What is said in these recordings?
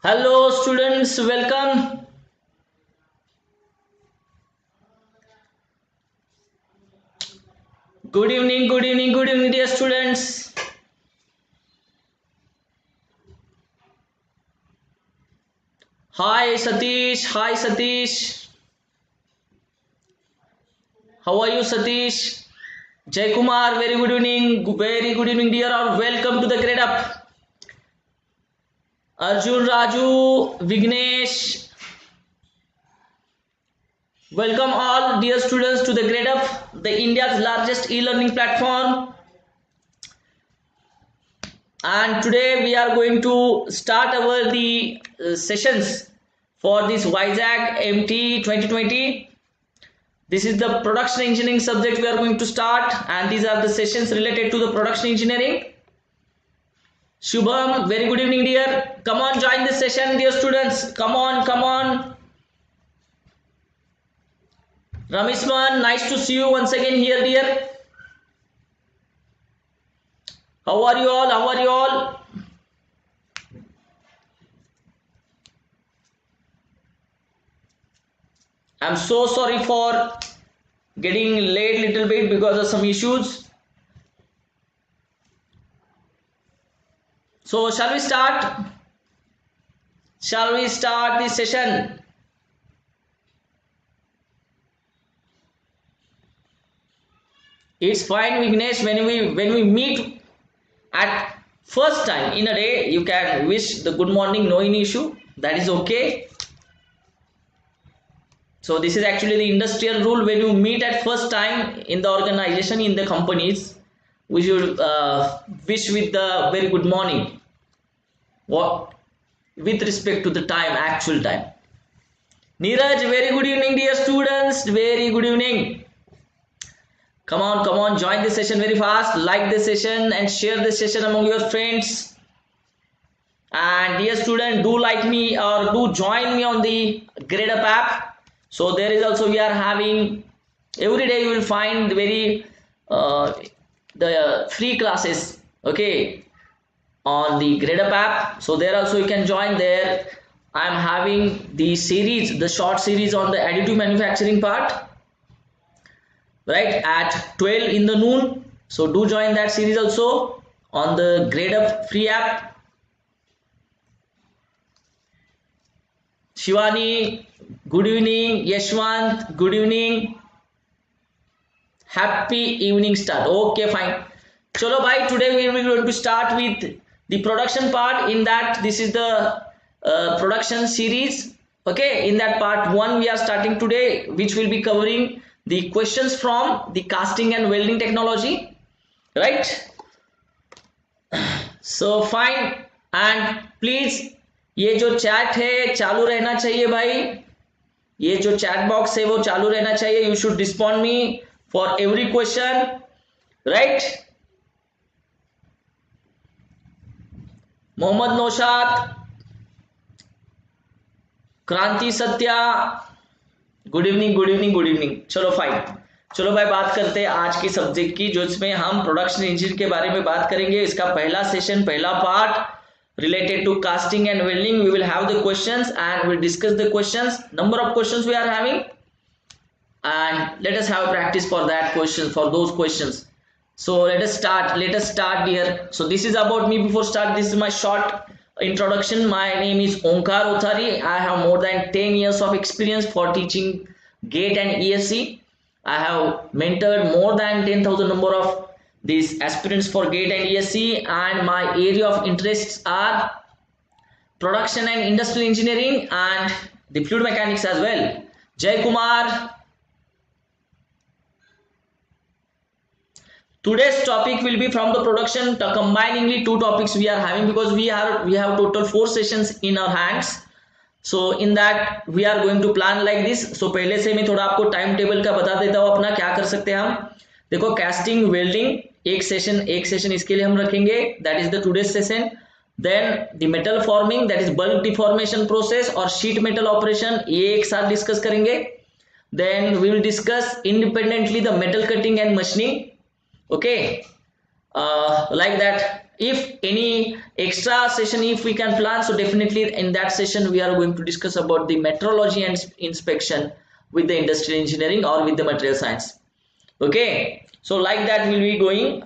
Hello students, welcome. Good evening dear students. Hi Satish. How are you Satish? Jay Kumar, very good evening dear or welcome to the Gradeup. Arjun Raju, Vignesh, welcome all dear students to the Gradeup, the India's largest e-learning platform. And today we are going to start our sessions for this Vizag MT 2020. This is the production engineering subject we are going to start, and these are the sessions related to the production engineering. Shubham, very good evening dear. Come on, join this session dear students. Come on. Ramishman, nice to see you once again here dear. How are you all? I'm so sorry for getting late little bit because of some issues. So shall we start this session? It's fine Vignesh, when we meet at first time in a day, you can wish the good morning, no any issue, that is okay. So this is actually the industrial rule. When you meet at first time in the organization, in the companies, we should wish with the very good morning, what with respect to the time, actual time. Neeraj, very good evening dear students, very good evening. Come on, join this session very fast, like this session and share this session among your friends. And dear student, do like me or do join me on the Gradeup app. So there is also, we are having every day you will find the free classes, okay, on the Gradeup app. So there also you can join there. I am having the short series on the additive manufacturing part, right, at 12 in the noon. So do join that series also on the Gradeup free app. Shivani, good evening. Yashwant, good evening. Happy evening start. Okay, fine. Chalo bhai, today we are going to start with the production part. In that, this is the production series. Okay, in that part 1 we are starting today, which will be covering the questions from the casting and welding technology, right? So fine, and please ये जो chat है चालू रहना चाहिए भाई, ये जो chat box है वो चालू रहना चाहिए. You should respond me for every question, right? Mohammad Naushad, Kranti Satya, good evening. चलो फाइन, चलो भाई बात करते हैं आज की सब्जेक्ट की, जो इसमें हम प्रोडक्शन इंजीनियर के बारे में बात करेंगे. इसका पहला सेशन, पहला part related to casting and welding. We will have the questions and we'll discuss the questions, number of questions we are having, and let us have a practice for those questions. So let us start here. So this is about me. Before start, this is my short introduction. My name is Onkar Otari. I have more than 10 years of experience for teaching GATE and ESC. I have mentored more than 10,000 number of these aspirants for GATE and ESC, and my area of interests are production and industrial engineering and the fluid mechanics as well. Jay Kumar. Today's topic will be from the production, combiningly 2 topics we are having, because we have total 4 sessions in our hands. So in that we are going to plan like this. So पहले से मैं थोड़ा आपको time table का बता देता हूँ अपना, क्या कर सकते हैं हम. देखो, कास्टिंग वेल्डिंग एक सेशन इसके लिए हम रखेंगे, that is the today's session. Then the metal forming, that is bulk deformation process और शीट मेटल ऑपरेशन, ये एक साथ डिस्कस करेंगे. Then we will discuss independently the metal cutting and machining, okay, like that. if any extra session if we can plan, so definitely in that session we are going to discuss about the metrology and inspection with the industrial engineering or with the material science. Okay, so like that we'll be going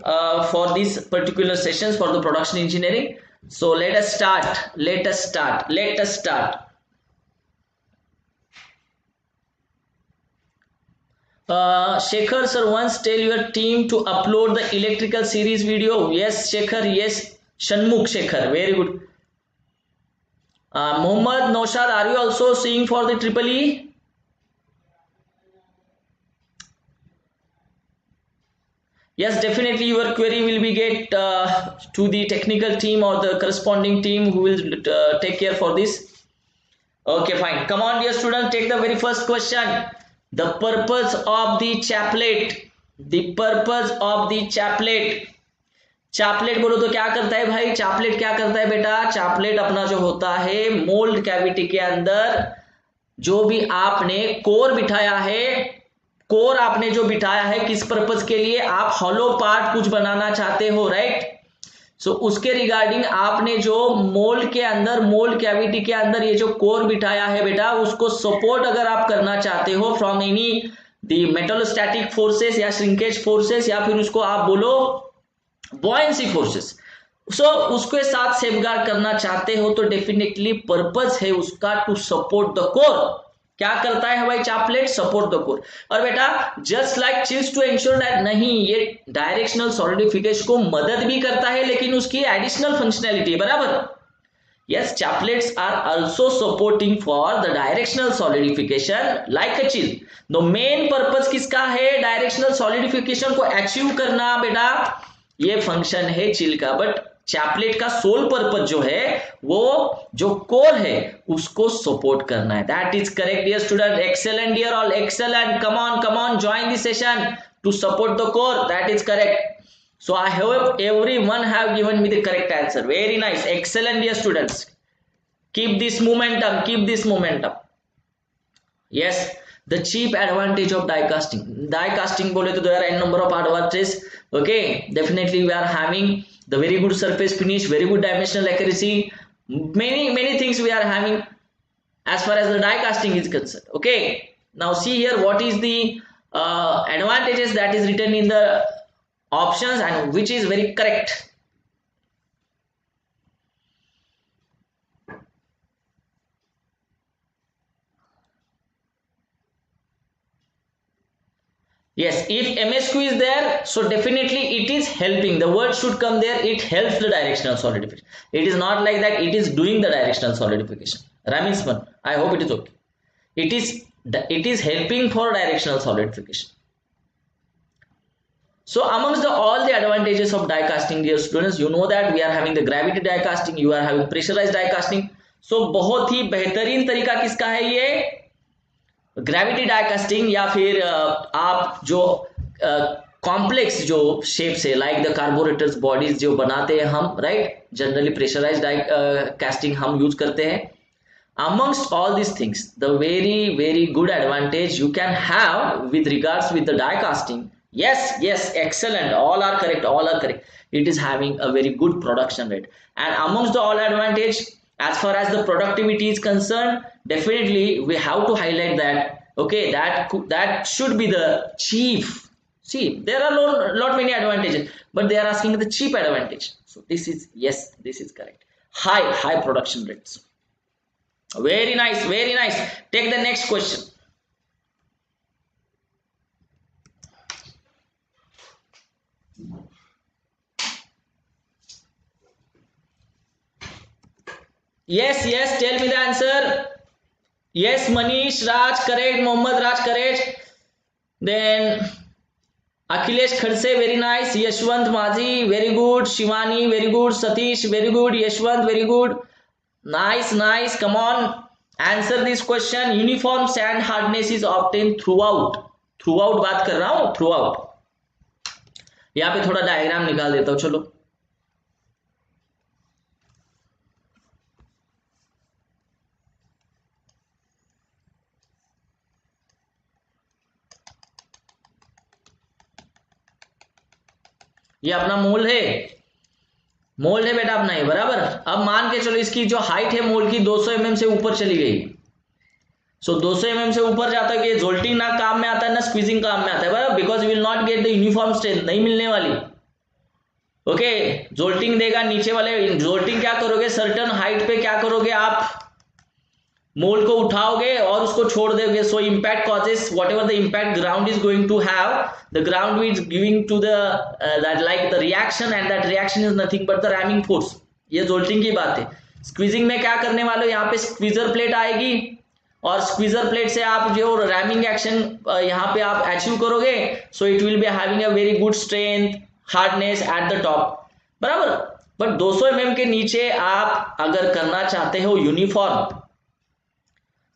for these particular sessions for the production engineering. So let us start. Shekhar sir, once tell your team to upload the electrical series video. Yes Shekhar, yes. Shanmukh Shekhar, very good. Mohammad Noshad, are you also seeing for the triple E? Yes, definitely your query will be get to the technical team or the corresponding team who will take care for this. Okay, fine. Come on, dear students, take the very first question. The purpose of the chaplet. The purpose of the chaplet. Chaplet बोलो तो क्या करता है भाई? Chaplet क्या करता है बेटा? चैपलेट अपना जो होता है मोल्ड कैविटी के अंदर जो भी आपने कोर बिठाया है, कोर आपने जो बिठाया है किस पर्पस के लिए? आप हॉलो पार्ट कुछ बनाना चाहते हो, राइट? सो उसके रिगार्डिंग आपने जो मोल्ड के अंदर, मोल्ड कैविटी के अंदर ये जो कोर बिठाया है बेटा, उसको सपोर्ट अगर आप करना चाहते हो फ्रॉम एनी दी मेटलोस्टैटिक फोर्सेस या श्रिंकेज फोर्सेस या फिर उसको आप बोलो बॉयंसी फोर्सेस, सो उसके साथ सेफगार्ड करना चाहते हो तो डेफिनेटली पर्पस है उसका टू सपोर्ट द कोर. क्या करता है भाई चैपलेट? Support the core. और बेटा just like chills to ensure that, नहीं ये डायरेक्शनल सॉलिडिफिकेशन को मदद भी करता है लेकिन उसकी एडिशनल फंक्शनैलिटी, बराबर? Yes, chaplets are also supporting for the directional solidification like a chill. The main purpose किसका है? डायरेक्शनल सॉलिडिफिकेशन को अचीव करना बेटा, ये फंक्शन है चिल का. बट चैपलेट का सोल पर्पस जो है वो जो कोर है उसको सपोर्ट करना है. That is correct dear student. Excellent dear all, excellent. Come on join this session to support the core. That is correct. So I hope everyone have given me the correct answer. Very nice, excellent dear students. Keep this momentum. Yes, the cheap advantage of die casting बोले तो there are n number of advantages. Okay, definitely we are having the very good surface finish, very good dimensional accuracy, many things we are having as far as the die casting is concerned. Okay, now see here what is the advantages that is written in the options and which is very correct. Yes, if MSQ is there, so definitely it is helping. The word should come there. It helps the directional solidification. It is not like that it is doing the directional solidification. Ramisman, I hope it is okay. It is helping for directional solidification. So amongst all the advantages of die casting, dear students, you know that we are having the gravity die casting, you are having pressurized die casting. So बहुत ही बेहतरीन तरीका किसका है ये? Gravity die casting या फिर आप जो कॉम्प्लेक्स जो शेप्स है लाइक द कार्बोरेटर्स बॉडीज जो बनाते हैं हम, right? Generally pressurised die casting हम यूज करते हैं. Amongst all this things the very good advantage you can have with regards with the die casting. yes, excellent, all are correct. It is having a very good production rate, and amongst the all advantage as far as the productivity is concerned, definitely we have to highlight that. Okay, that should be the chief. See, there are lot many advantages, but they are asking the cheap advantage. So this is correct. High production rates. Very nice. Take the next question. Yes, tell me the answer. Yes, Manish Raj correct, Mohammad Raj correct, then Akhilesh Khadse very nice, Yashwant Maji very good, Shivani very good, Satish very good, Yashwant very good. Nice. Come on, answer this question. Uniform sand hardness is obtained throughout बात कर रहा हूं, throughout. यहाँ पे थोड़ा diagram निकाल देता हूं, चलो. ये अपना मोल है. मोल्ड है बेटा अपना ये, बराबर। अब मान के चलो इसकी जो हाइट है मोल्ड की 200 mm से ऊपर चली गई, सो 200 mm से ऊपर जाता है कि जोल्टिंग ना काम में आता है ना स्क्वीजिंग काम में आता है, बराबर, because will not get the uniform strength, नहीं मिलने वाली। ओके, जोल्टिंग देगा नीचे वाले, जोल्टिंग क्या करोगे, सर्टन हाइट पे क्या करोगे आप, मोल्ड को उठाओगे और उसको छोड़ दोगे, so impact causes whatever the impact ground is going to have, the ground is giving to the that like the reaction, and that reaction is nothing but the ramming force. ये jolting की बात है। Squeezing में क्या करने वाले हो, यहाँ पे स्क्वीजर प्लेट आएगी और स्क्वीजर प्लेट से आप जो रैमिंग एक्शन यहाँ पे आप अचीव करोगे, so it will be having a very good strength hardness at the top, बराबर। बट 200 mm के नीचे आप अगर करना चाहते हो uniform,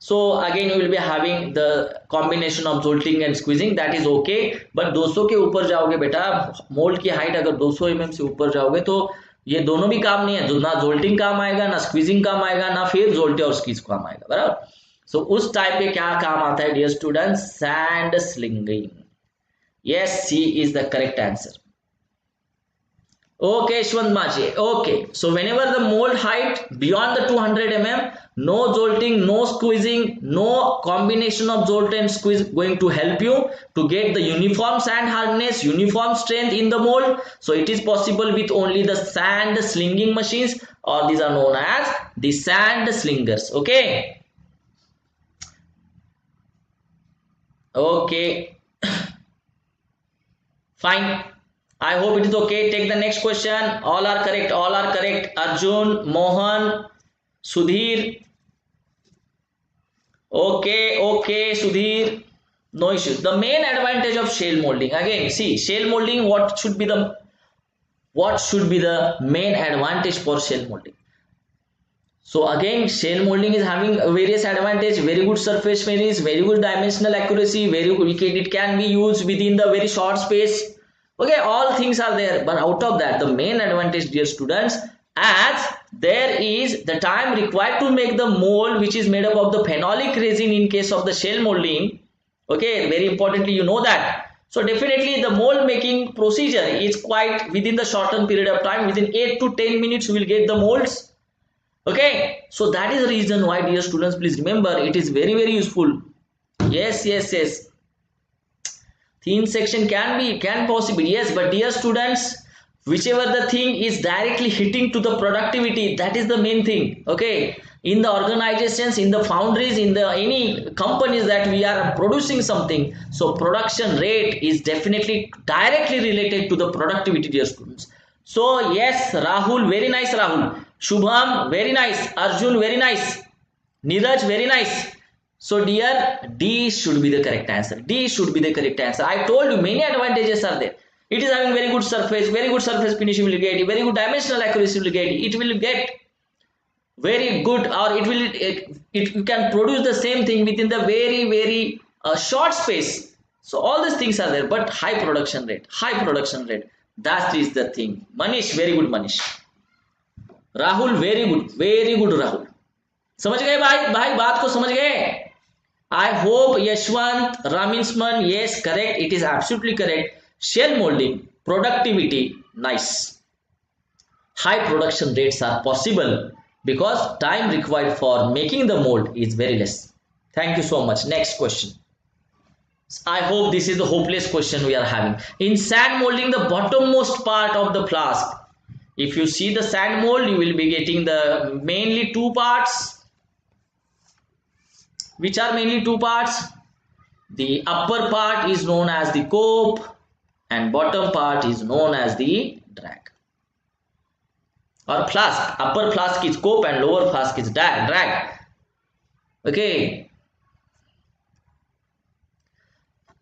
so again you will be having the combination of jolting and squeezing, that is okay, but 200 के ऊपर जाओगे बेटा, मोल्ड की हाइट अगर 200 mm से ऊपर जाओगे तो ये दोनों भी काम नहीं है, जो ना जोल्टिंग काम आएगा ना स्क्वीजिंग काम आएगा ना फिर जोल्टे और स्क्वीज काम आएगा, बराबर। सो उस टाइप पे क्या काम आता है dear student, sand slinging. Yes, C is the correct answer. Okay, Shwant Maji. Okay, so whenever the mold height beyond the 200 mm, no jolting, no squeezing, no combination of jolt and squeeze going to help you to get the uniform sand hardness, uniform strength in the mold. So it is possible with only the sand slinging machines, or these are known as the sand slingers. Okay. Okay. Fine. I hope it is okay. Take the next question. All are correct. All are correct. Arjun, Mohan, Sudhir. Okay, okay, Sudhir. No issues. The main advantage of shell molding. Again, see, shell molding. What should be the main advantage for shell molding? So again, shell molding is having various advantage. Very good surface finish, very good dimensional accuracy, very good. It can be used within the very short space. Okay, all things are there, but out of that the main advantage, dear students, as there is the time required to make the mold, which is made up of the phenolic resin in case of the shell molding. Okay, very importantly, you know that. So definitely the mold making procedure is quite within the shortened period of time, within 8 to 10 minutes you will get the molds. Okay, so that is the reason why, dear students, please remember, it is very useful. Yes, thin section can possible, yes, but dear students, whichever the thing is directly hitting to the productivity, that is the main thing. Okay, in the organizations, in the foundries, in the any companies that we are producing something, so production rate is definitely directly related to the productivity, dear students. So yes, Rahul, very nice, Rahul. Shubham, very nice. Arjun, very nice. Neeraj, very nice. So dear, D should be the correct answer. D should be the correct answer. I told you many advantages are there. It is having very good surface finish you will get, very good dimensional accuracy you will get. It will get very good, or you can produce the same thing within the very short space. So all these things are there, but high production rate. That is the thing. Manish, very good Manish. Rahul, very good Rahul. समझ गए भाई बात को समझ गए? I hope Yashwant, Raminsman, yes, correct. It is absolutely correct. Shell molding, productivity, nice. High production rates are possible because time required for making the mold is very less. Thank you so much. Next question. I hope this is the hopeless question we are having. In sand molding, the bottommost part of the flask, if you see the sand mold, you will be getting the mainly two parts. Which are mainly two parts? The upper part is known as the cope and bottom part is known as the drag or flask. Upper flask is cope and lower flask is drag. Okay,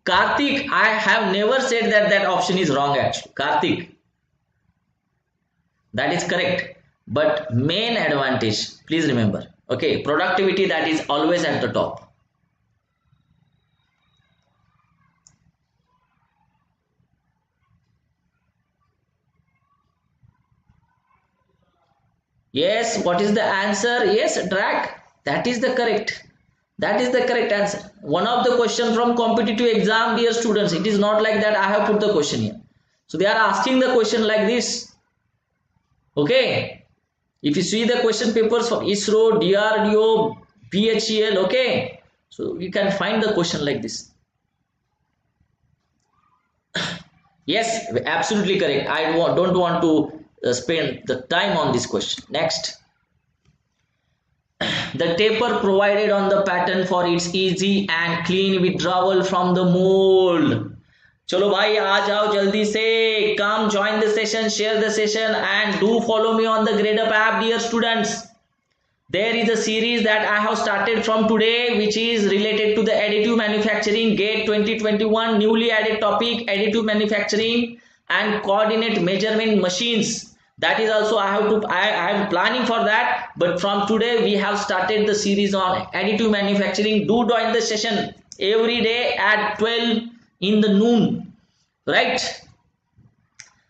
Karthik, I have never said that option is wrong actually. Karthik, that is correct, but main advantage, please remember, okay, productivity, that is always at the top. Yes, what is the answer? Yes, drag. That is the correct answer. One of the question from competitive exam, dear students, it is not like that I have put the question here. So they are asking the question like this. Okay, if you see the question papers for ISRO, DRDO, BHEL, okay, so you can find the question like this. Yes, absolutely correct. I don't want to spend the time on this question. Next, the taper provided on the pattern for its easy and clean withdrawal from the mold. चलो भाई आ जाओ जल्दी से. Come join the session, share the session, and do follow me on the Gradeup app, dear students. There is a series that I have started from today, which is related to the additive manufacturing GATE 2021 newly added topic, additive manufacturing and coordinate measurement machines. That is also I am planning for that. But from today we have started the series on additive manufacturing. Do join the session every day at 12 in the noon, right?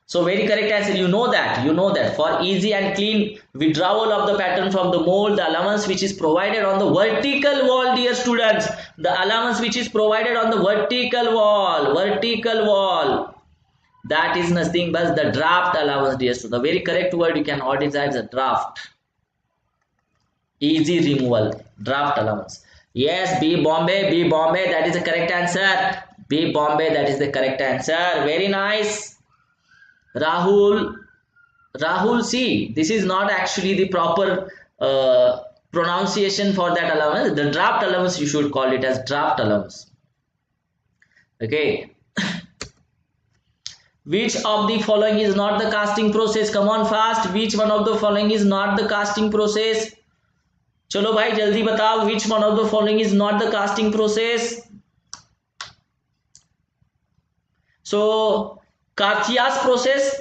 So very correct answer. You know that for easy and clean withdrawal of the pattern from the mold, the allowance which is provided on the vertical wall, dear students, the allowance which is provided on the vertical wall, that is nothing but the draft allowance, dear students. The very correct word you can audit that is a draft. Easy removal, draft allowance. Yes, B Bombay, that is the correct answer. B Bombay, that is the correct answer. Very nice. Rahul, see, this is not actually the proper pronunciation for that allowance. The draft allowance, you should call it as draft allowance. Okay. Which of the following is not the casting process? Come on fast. Which one of the following is not the casting process? चलो भाई जल्दी बताओ. Which one of the following is not the casting process? So Carthia's process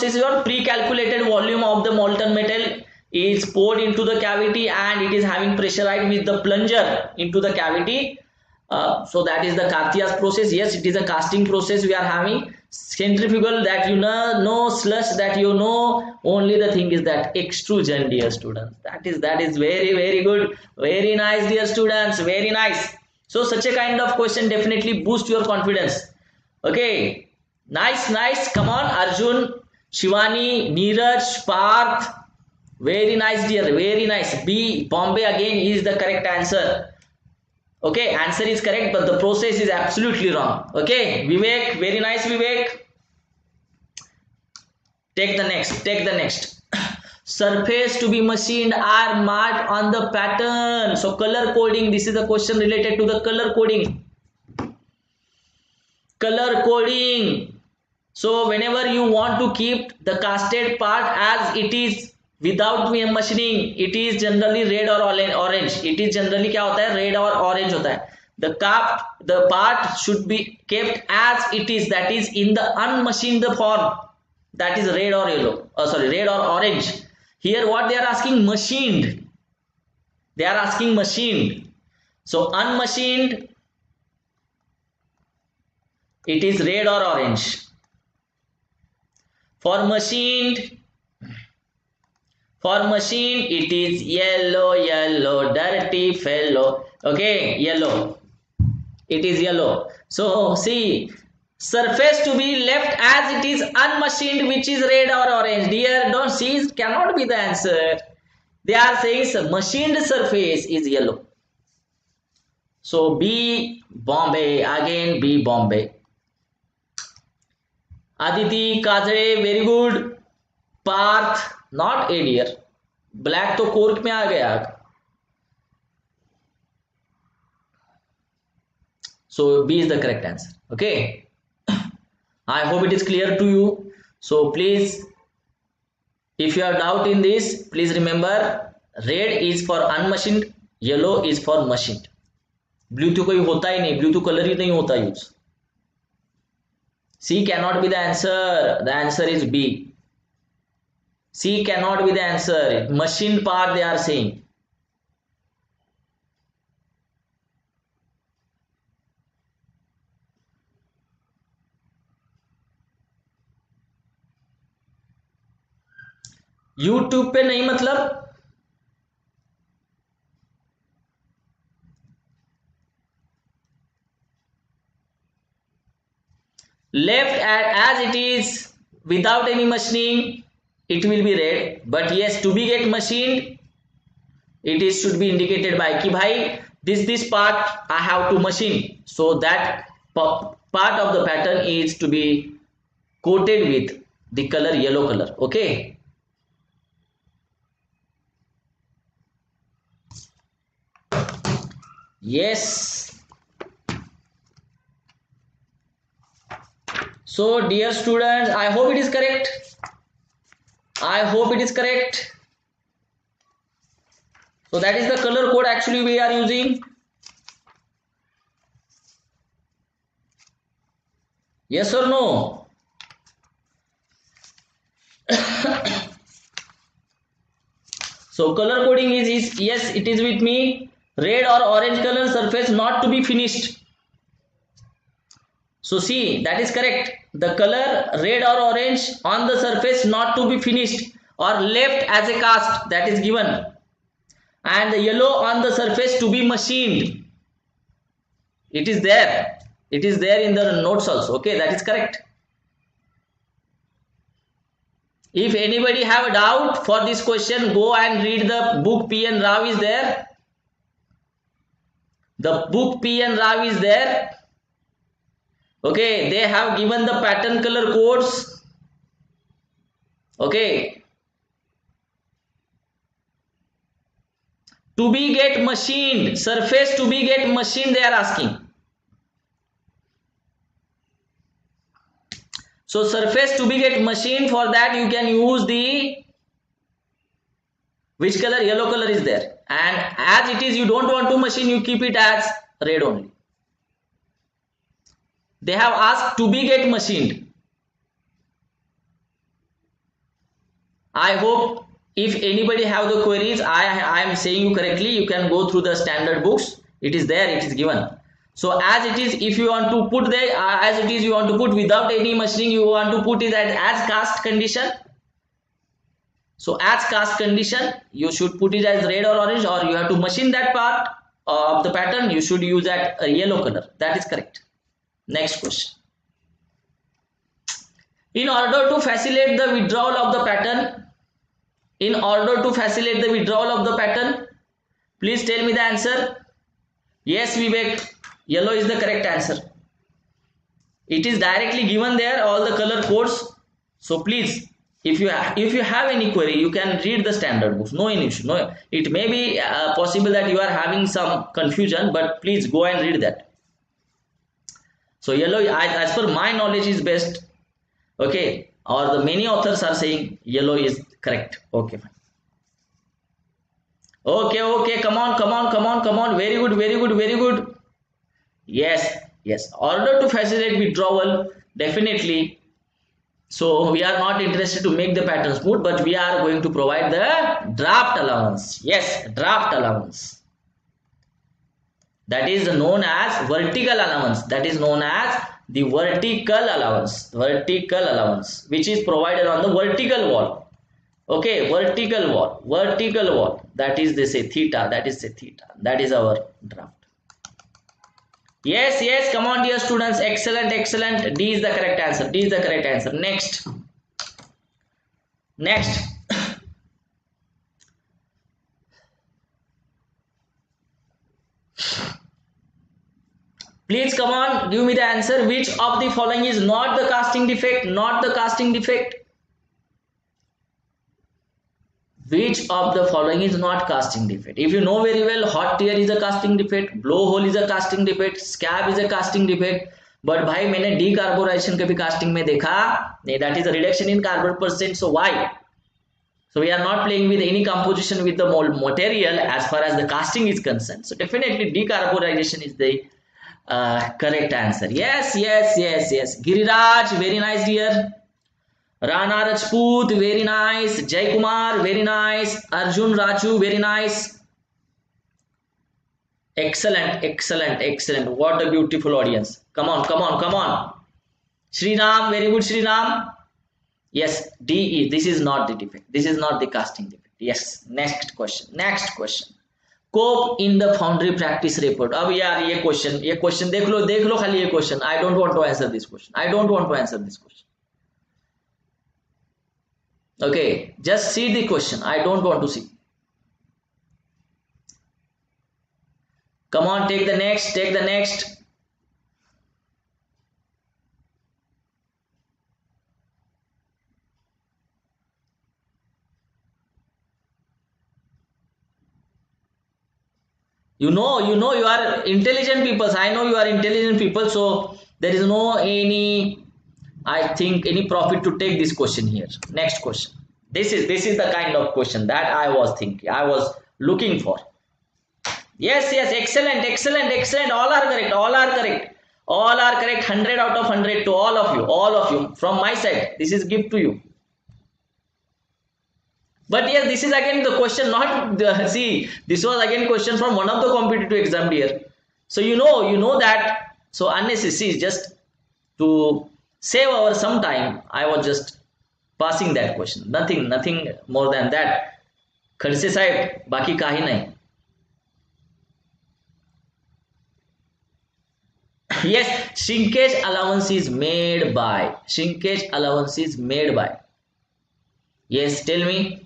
is your pre-calculated volume of the molten metal is poured into the cavity and it is having pressurized with the plunger into the cavity. So that is the Carthia's process. Yes, it is a casting process we are having. Centrifugal, that you know, slush, that you know. Only the thing is that extrusion, dear students. That is very good. Very nice, dear students. Very nice. So such a kind of question definitely boost your confidence. Okay, nice. Come on, Arjun, Shivani, Neeraj, Parth. Very nice, dear. Very nice. B Bombay again is the correct answer. Okay, answer is correct, but the process is absolutely wrong. Okay, Vivek, very nice, Vivek. Take the next. Surface to be machined are marked on the pattern. So color coding, this is a question related to the color coding. So whenever you want to keep the casted part as it is without machining, it is generally red or orange. It is generally क्या होता है, red or orange होता है. The part should be kept as it is, that is in the unmachined form, that is red or yellow. Red or orange. Here what they are asking, machined. They are asking machined. So unmachined, it is red or orange. For machined, it is yellow, dirty fellow. Okay, yellow. It is yellow. So see, surface to be left as it is unmachined, which is red or orange. Dear, don't see, it cannot be the answer. They are saying machined surface is yellow. So B Bombay, again B Bombay. Aditi, Kajre, very good. Parth, not A dear. Black तो cork में आ गया. So B is the correct answer. Okay. I hope it is clear to you. So please, if you have doubt in this, please remember red is for unmachined, yellow is for machined. Blue तो कोई होता ही नहीं, blue तो color ही नहीं होता use. C cannot be the answer. The answer is B. C cannot be the answer. Machined part they are saying. YouTube पे नहीं मतलब left as it is without any machining, it will be red, but yes, to be get machined, it is should be indicated by ki bhai this part I have to machine, so that part of the pattern is to be coated with the color yellow color. Okay, yes. So dear students, I hope it is correct. I hope it is correct. So that is the color code actually we are using. Yes or no? So color coding is yes, it is with me. Red or orange color surface not to be finished. So see, that is correct. The color red or orange on the surface not to be finished or left as a cast, that is given. And the yellow on the surface to be machined. It is there. It is there in the notes also. Okay, that is correct. If anybody have a doubt for this question, go and read the book. P N Rao is there. The book P N Rao is there. Okay, they have given the pattern color codes. Okay. To be get machined, surface to be get machined, they are asking. So surface to be get machined, for that you can use the which color? Yellow color is there. And as it is, you don't want to machine, you keep it as red only. They have asked to be get machined. I hope if anybody have the queries, I am saying you correctly, you can go through the standard books. It is there, it is given. So as it is, if you want to put there, as it is, you want to put without any machining, you want to put it as cast condition. So as cast condition, you should put it as red or orange, or you have to machine that part of the pattern, you should use that yellow color. That is correct. Next question. In order to facilitate the withdrawal of the pattern, please tell me the answer. Yes, Vivek, yellow is the correct answer. It is directly given there, all the color codes. So please, if you have any query, you can read the standard books. No issue. No, it may be possible that you are having some confusion, but please go and read that. So yellow, as per my knowledge, is best. Okay, or the many authors are saying yellow is correct. Okay, fine. Okay, come on. Very good. Yes. Order to facilitate withdrawal, definitely. So we are not interested to make the pattern smooth, but we are going to provide the draft allowance. Yes, draft allowance. That is known as vertical allowance. That is known as the vertical allowance. Which is provided on the vertical wall. Okay, vertical wall. That is, they say theta. That is our draft. Yes. Come on, dear students. Excellent. D is the correct answer. Next. Please come on, give me the answer. Which of the following is not the casting defect? Which of the following is not casting defect? If you know very well, hot tear is a casting defect, blowhole is a casting defect, scab is a casting defect. But भाई मैंने decarburization के भी casting में देखा, that is a reduction in carbon percent. So why? So we are not playing with any composition with the material as far as the casting is concerned. So definitely decarburization is the correct answer. Yes. Giriraj, very nice, dear. Rana Rajput, very nice. Jai Kumar, very nice. Arjun Raju, very nice. Excellent. What a beautiful audience. Come on. Shri Ram, very good, Shri Ram. Yes, D is, this is not the defect. This is not the casting defect. Yes, next question. Cope in the foundry practice report. अब यार ये question देख लो खाली ये question. I don't want to answer this question. Okay, just see the question. I don't want to see. Come on, take the next, take the next. You are intelligent people. I know you are intelligent people, so there is no any, I think, any profit to take this question here. Next question. This is the kind of question that I was thinking, I was looking for. Yes, yes, excellent, excellent, excellent. All are correct. All are correct. All are correct. 100 out of 100 to all of you. All of you. From my side, this is gift to you. But yes, this is again the question. Not the, see. This was again question from one of the competitive exam here. So you know that. So unnecessary, just to save our some time, I was just passing that question. Nothing more than that. Khadse साहेब बाकी काही नाही. Yes, shrinkage allowance is made by. Shrinkage allowance is made by. Yes, tell me.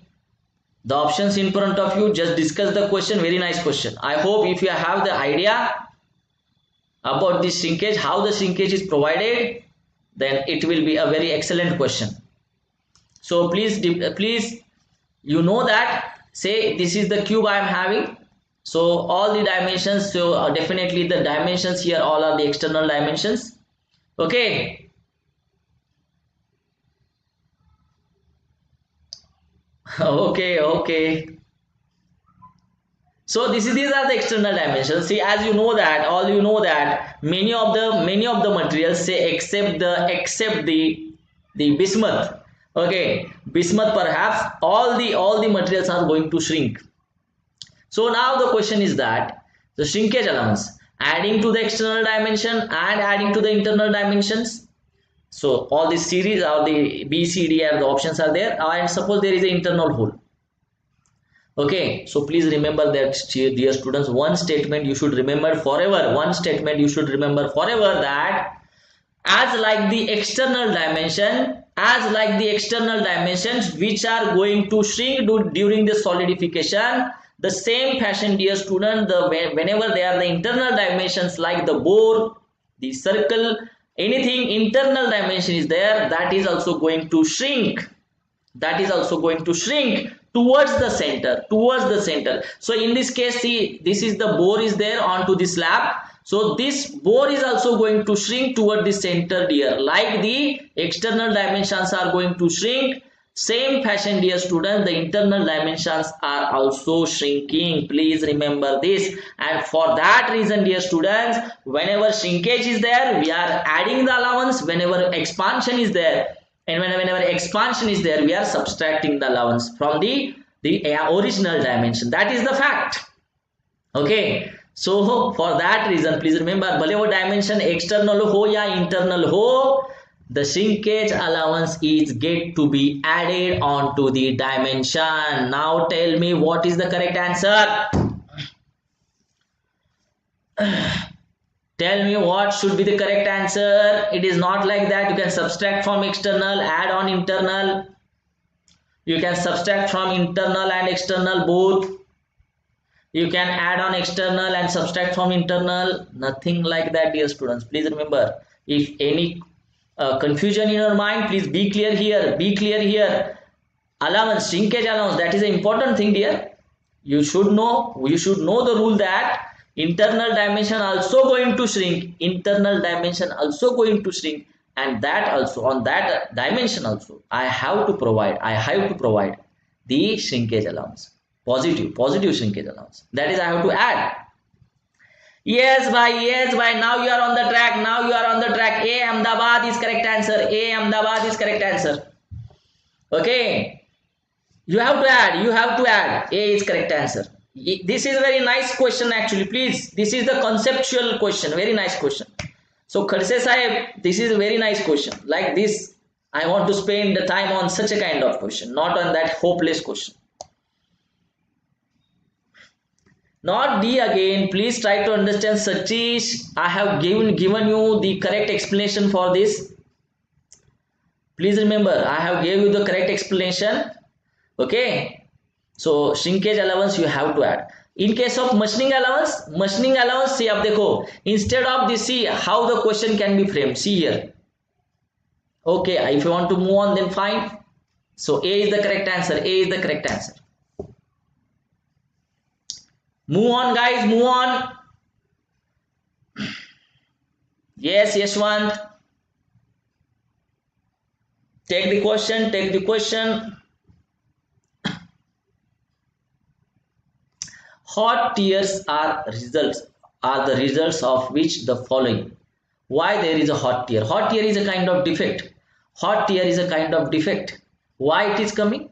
The options in front of you. Just discuss the question. Very nice question. I hope if you have the idea about this shrinkage, how the shrinkage is provided, then it will be a very excellent question. So please, you know that. Say this is the cube I am having. So all the dimensions, so definitely the dimensions here all are the external dimensions. Okay. Okay. So these are the external dimensions. See, as you know that, all you know that many of the materials, say except the bismuth. Okay, bismuth, perhaps all the materials are going to shrink. So now the question is that the shrinkage allowance, adding to the external dimension and adding to the internal dimensions. So all the series or the B, C, D are the options are there, and suppose there is an internal hole. Okay, so please remember that, dear students, one statement you should remember forever. One statement you should remember forever, that as like the external dimensions which are going to shrink during the solidification, the same fashion, dear student, whenever they are the internal dimensions like the bore, the circle, anything internal dimension is there, that is also going to shrink. That is also going to shrink towards the center. So in this case, see, this is the bore is there onto the slab. So this bore is also going to shrink toward the center, dear. Like the external dimensions are going to shrink, same fashion, dear students, the internal dimensions are also shrinking. Please remember this. And for that reason, dear students, whenever shrinkage is there, we are adding the allowance. Whenever expansion is there, and whenever expansion is there, we are subtracting the allowance from the original dimension. That is the fact. Okay. So for that reason, please remember, भले वो dimension external हो या internal हो, the shrinkage allowance is get to be added onto the dimension. Now tell me what is the correct answer. Tell me what should be the correct answer. It is not like that. You can subtract from external, add on internal. You can subtract from internal and external both. You can add on external and subtract from internal. Nothing like that, dear students. Please remember, if any confusion in your mind, please be clear here. Be clear here. Allowance, shrinkage allowance, that is an important thing, dear. You should know the rule that internal dimension also going to shrink. Internal dimension also going to shrink. And that also, on that dimension also, I have to provide the shrinkage allowance. Positive shrinkage allowance. That is, I have to add. Yes, bhai. Now you are on the track. A Ahmedabad is correct answer. Okay. You have to add. A is correct answer. This is a very nice question actually. Please, this is the conceptual question. Very nice question. So Khadse Sahib, this is a very nice question. Like this, I want to spend the time on such a kind of question, not on that hopeless question. Not D again. Please try to understand, Satish. I have given you the correct explanation for this. Please remember, I have gave you the correct explanation. Okay. So shrinkage allowance you have to add. In case of machining allowance, see अब देखो, instead of this, see how the question can be framed. See here. Okay, if you want to move on, then fine. So A is the correct answer. A is the correct answer. Move on, guys. Move on. Yes, Yashwant. Take the question. Take the question. Hot tears are the results of which the following. Why there is a hot tear? Hot tear is a kind of defect. Hot tear is a kind of defect. Why it is coming?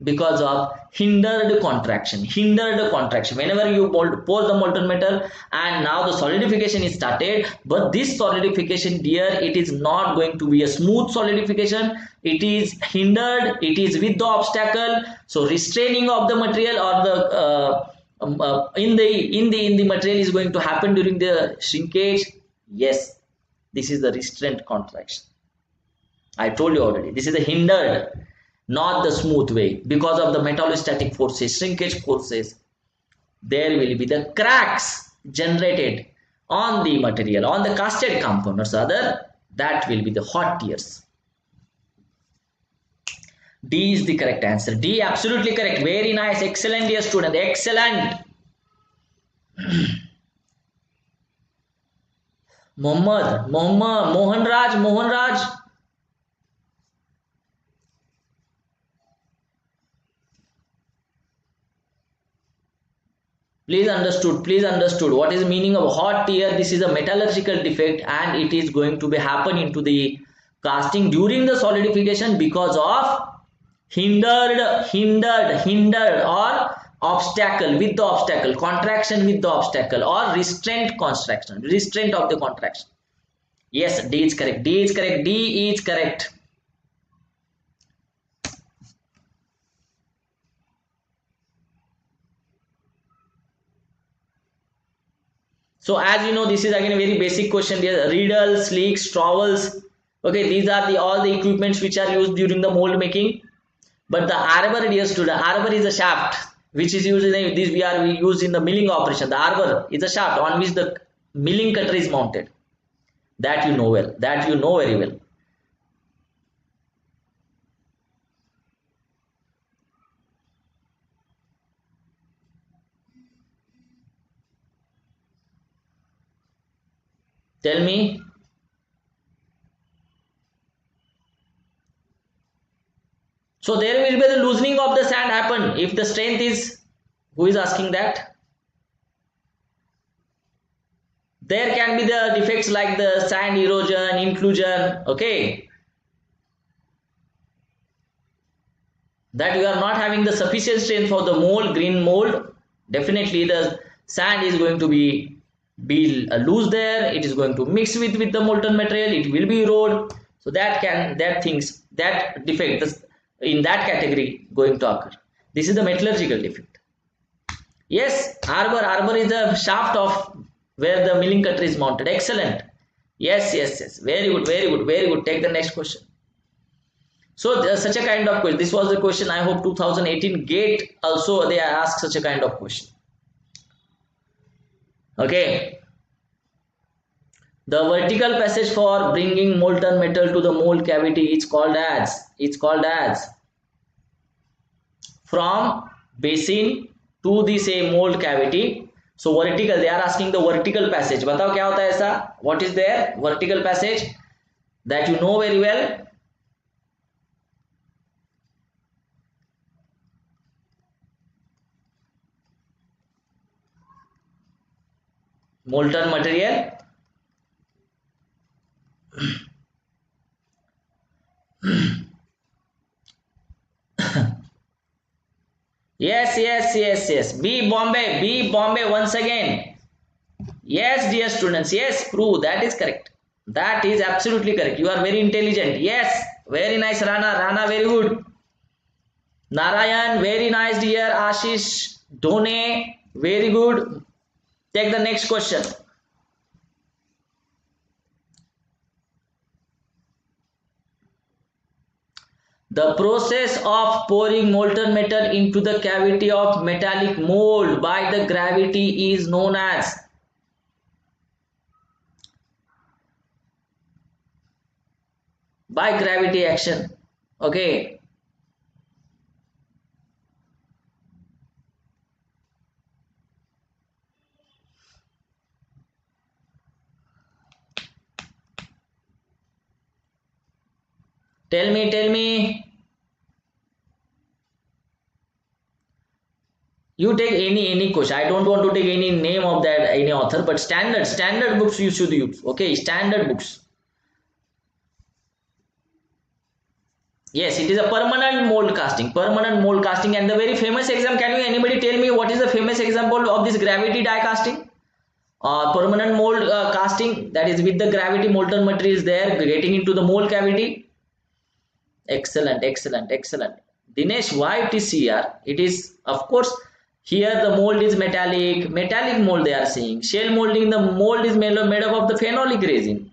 Because of hindered contraction. Hindered contraction. Whenever you pour the molten metal and now the solidification is started, but this solidification, dear, it is not going to be a smooth solidification. It is hindered. It is with the obstacle. So restraining of the material or the in the material is going to happen during the shrinkage. Yes, this is the restraint contraction. I told you already. This is a hindered, not the smooth way. Because of the metallostatic forces, shrinkage forces, there will be the cracks generated on the material, on the casted components. Other, that will be the hot tears. D is the correct answer. D, absolutely correct. Very nice. Excellent, dear student. Excellent. Mohan Raj. Please understood. What is the meaning of hot tear? This is a metallurgical defect and it is going to be happen into the casting during the solidification because of hindered or obstacle with the obstacle, contraction with the obstacle, or restraint of the contraction. Yes, D is correct. D is correct. So as you know, this is again a very basic question. There are riddles, slicks, trowels. Okay, these are all the equipments which are used during the mold making. But the arbor, dear student, arbor is a shaft which is used in this. We use in the milling operation. The arbor is a shaft on which the milling cutter is mounted. That you know well. That you know very well. Tell me. So there will be the loosening of the sand happen if the strength is, who is asking that? There can be the defects like the sand erosion, inclusion, okay. That you are not having the sufficient strength for the mold, green mold. Definitely the sand is going to be loose there. It is going to mix with the molten material. It will be erode. So that defect in that category going to occur. This is the metallurgical defect. Yes, arbor is the shaft of where the milling cutter is mounted. Excellent. Yes. Very good. Take the next question. So such a kind of question. This was the question. I hope 2018 GATE also they ask such a kind of question. Okay. The vertical passage for bringing molten metal to the mold cavity is called as from basin to the mold cavity. So vertical, they are asking the vertical passage. बताओ क्या होता है ऐसा? What is there? Vertical passage that you know very well. Molten material. Yes. B Bombay once again. Yes, dear students. Yes, prove that is correct. That is absolutely correct. You are very intelligent. Yes, very nice, Rana, very good. Narayan, very nice, dear. Ashish, Dhone, very good. Take the next question. The process of pouring molten metal into the cavity of metallic mold by the gravity is known as by gravity action. Okay. Tell me. You take any question. I don't want to take any name of that any author, but standard books you should use. Okay, standard books. Yes, it is a permanent mold casting. And the very famous example. Can you anybody tell me what is the famous example of this gravity die casting? Permanent mold casting, that is with the gravity molten material is there getting into the mold cavity. Excellent. Dinesh, why it is here? It is, of course, here the mold is metallic mold they are saying. Shell molding, the mold is made up of the phenolic resin.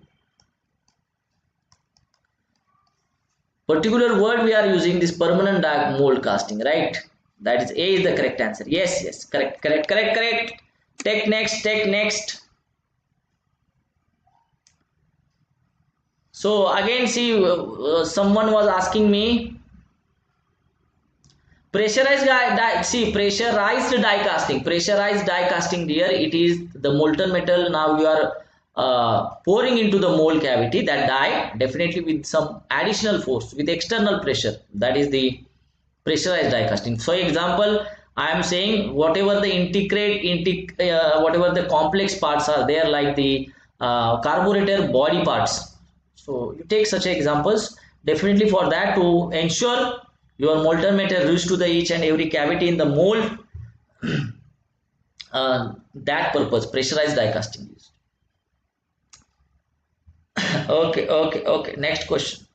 Particular word we are using this permanent mold casting, right? That is A is the correct answer. Yes, correct. Take next. So again, see, someone was asking me pressurized die casting, dear. It is the molten metal. Now you are pouring into the mold cavity, that die definitely with some additional force, with external pressure. That is the pressurized die casting. So example, I am saying whatever the whatever the complex parts are there, like the carburetor body parts. So you take such examples definitely for that, to ensure your molten metal reach to the each and every cavity in the mold. That purpose pressurized die casting is. Okay. Next question.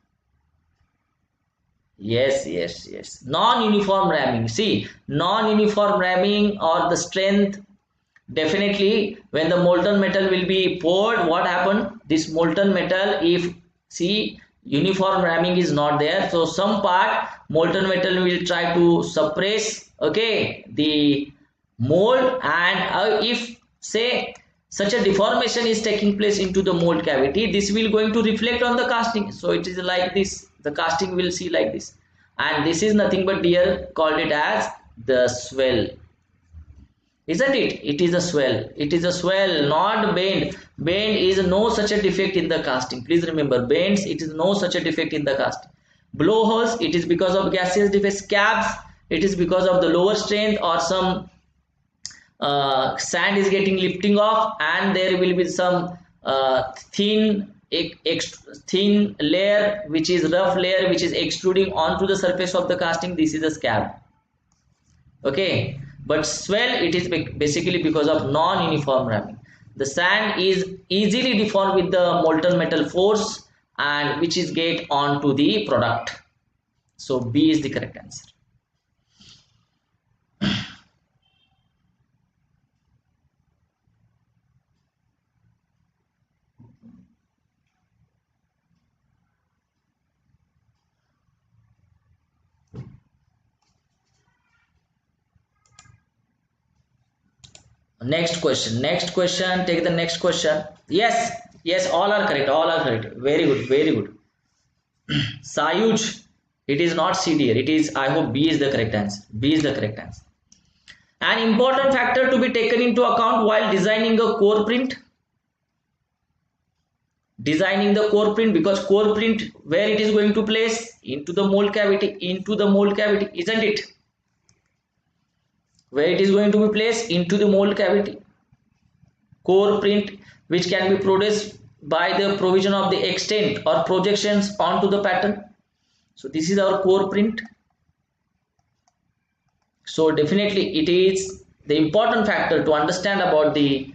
Yes. Non-uniform ramming. See, non-uniform ramming or the strength, definitely when the molten metal will be poured, what happened? This molten metal, if see uniform ramming is not there, so some part molten metal will try to suppress, okay, the mold, and if say such a deformation is taking place into the mold cavity, this will going to reflect on the casting. So it is like this, the casting will see like this, and this is nothing but, dear, called it as the swell. Isn't it? It is a swell, not bend. Bend is no such a defect in the casting. Please remember, bends, it is no such a defect in the casting. Blowholes, it is because of gaseous defect. Scabs, it is because of the lower strength or some sand is getting lifting off, and there will be some thin layer, which is rough layer, which is extruding onto the surface of the casting. This is a scab. Okay. But swell, it is basically because of non-uniform ramming. The sand is easily deformed with the molten metal force, and which is get onto the product. So B is the correct answer. Next question. Take the next question. Yes, all are correct. Very good. Sayuj, it is not C, dear. It is, I hope B is the correct answer. An important factor to be taken into account while designing a core print. Because core print, where it is going to place? Into the mold cavity, isn't it? Where it is going to be placed? Into the mold cavity. Core print, which can be produced by the provision of the extent or projections onto the pattern. So this is our core print. So definitely it is the important factor to understand about the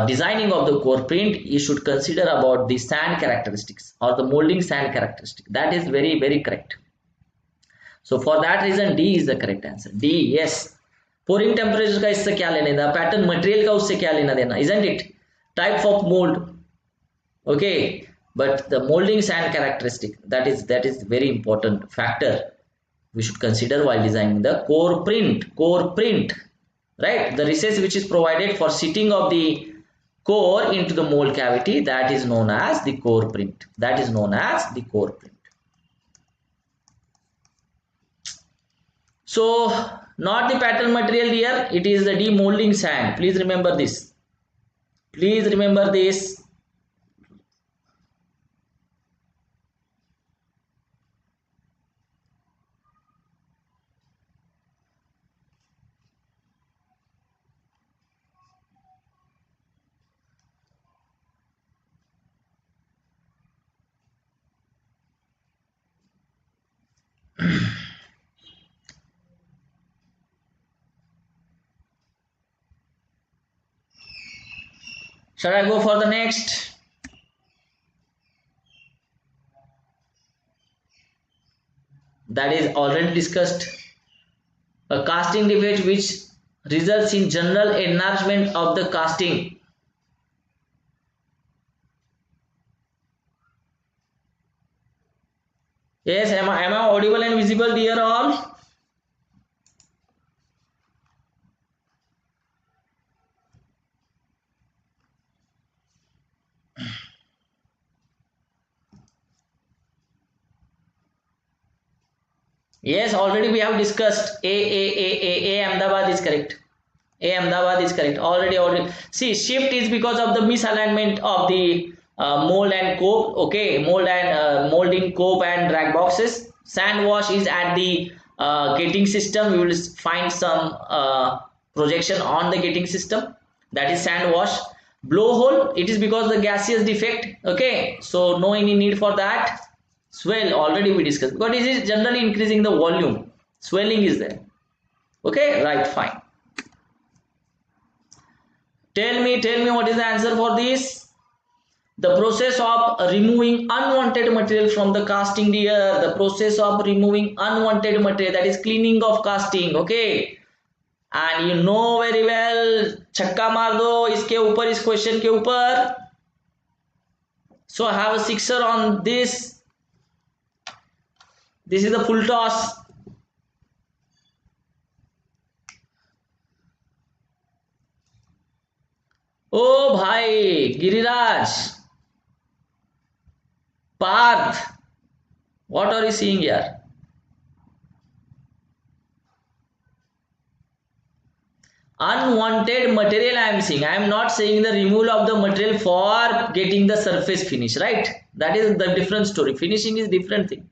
designing of the core print. You should consider about the sand characteristics or the molding sand characteristic. That is very correct. So for that reason, D is the correct answer. D, yes. Pouring temperature का इससे क्या लेना देना, pattern material का उससे क्या लेना देना, isn't it? Type of mold, okay, But the molding sand characteristic, that is very important factor we should consider while designing the core print, right? The recess which is provided for sitting of the core into the mold cavity, that is known as the core print. That is known as the core print. So not the pattern material here, it is the demolding sand. Please remember this. Please remember this. Shall I go for the next? That is already discussed. A casting defect which results in general enlargement of the casting. Yes, am I audible and visible, dear all? Yes, already we have discussed. A Ahmedabad is correct. A Ahmedabad is correct. Already. See, shift is because of the misalignment of the mold and cope. Okay, molding cope and drag boxes. Sand wash is at the gating system. We will find some projection on the gating system. That is sand wash. Blowhole, it is because the gaseous defect. Okay, so no any need for that. Swell, already we discussed, because it is generally increasing the volume. Swelling is there. Okay, right, fine. Tell me what is the answer for this? The process of removing unwanted material from the casting, dear. The process of removing unwanted material, that is cleaning of casting. Okay, and you know very well, छक्का मार दो इसके ऊपर, इस question के ऊपर. So I have a sixer on this. This is the full toss. Oh bhai, Giriraj, Parth, what are you seeing here? Unwanted material I am seeing. I am not saying the removal of the material for getting the surface finish, right? That is the different story. Finishing is different thing.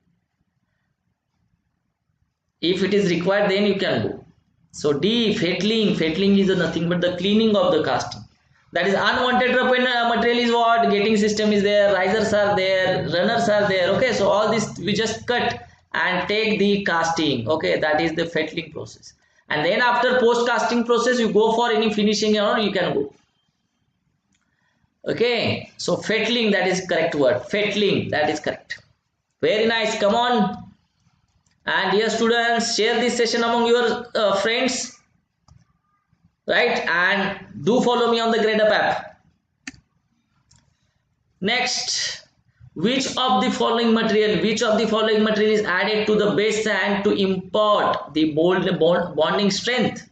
If it is required, then you can go. So D, fettling is nothing but the cleaning of the casting. That is unwanted material is what? Gating system is there, risers are there, runners are there. Okay, so all this we just cut and take the casting. Okay, that is the fettling process. And then after post casting process, you go for any finishing or you can go. Okay, so fettling, that is correct word. Fettling, that is correct. Very nice. Come on. And dear students, share this session among your friends, right? And do follow me on the Gradeup app. Next, which of the following material is added to the base sand to impart the bonding strength?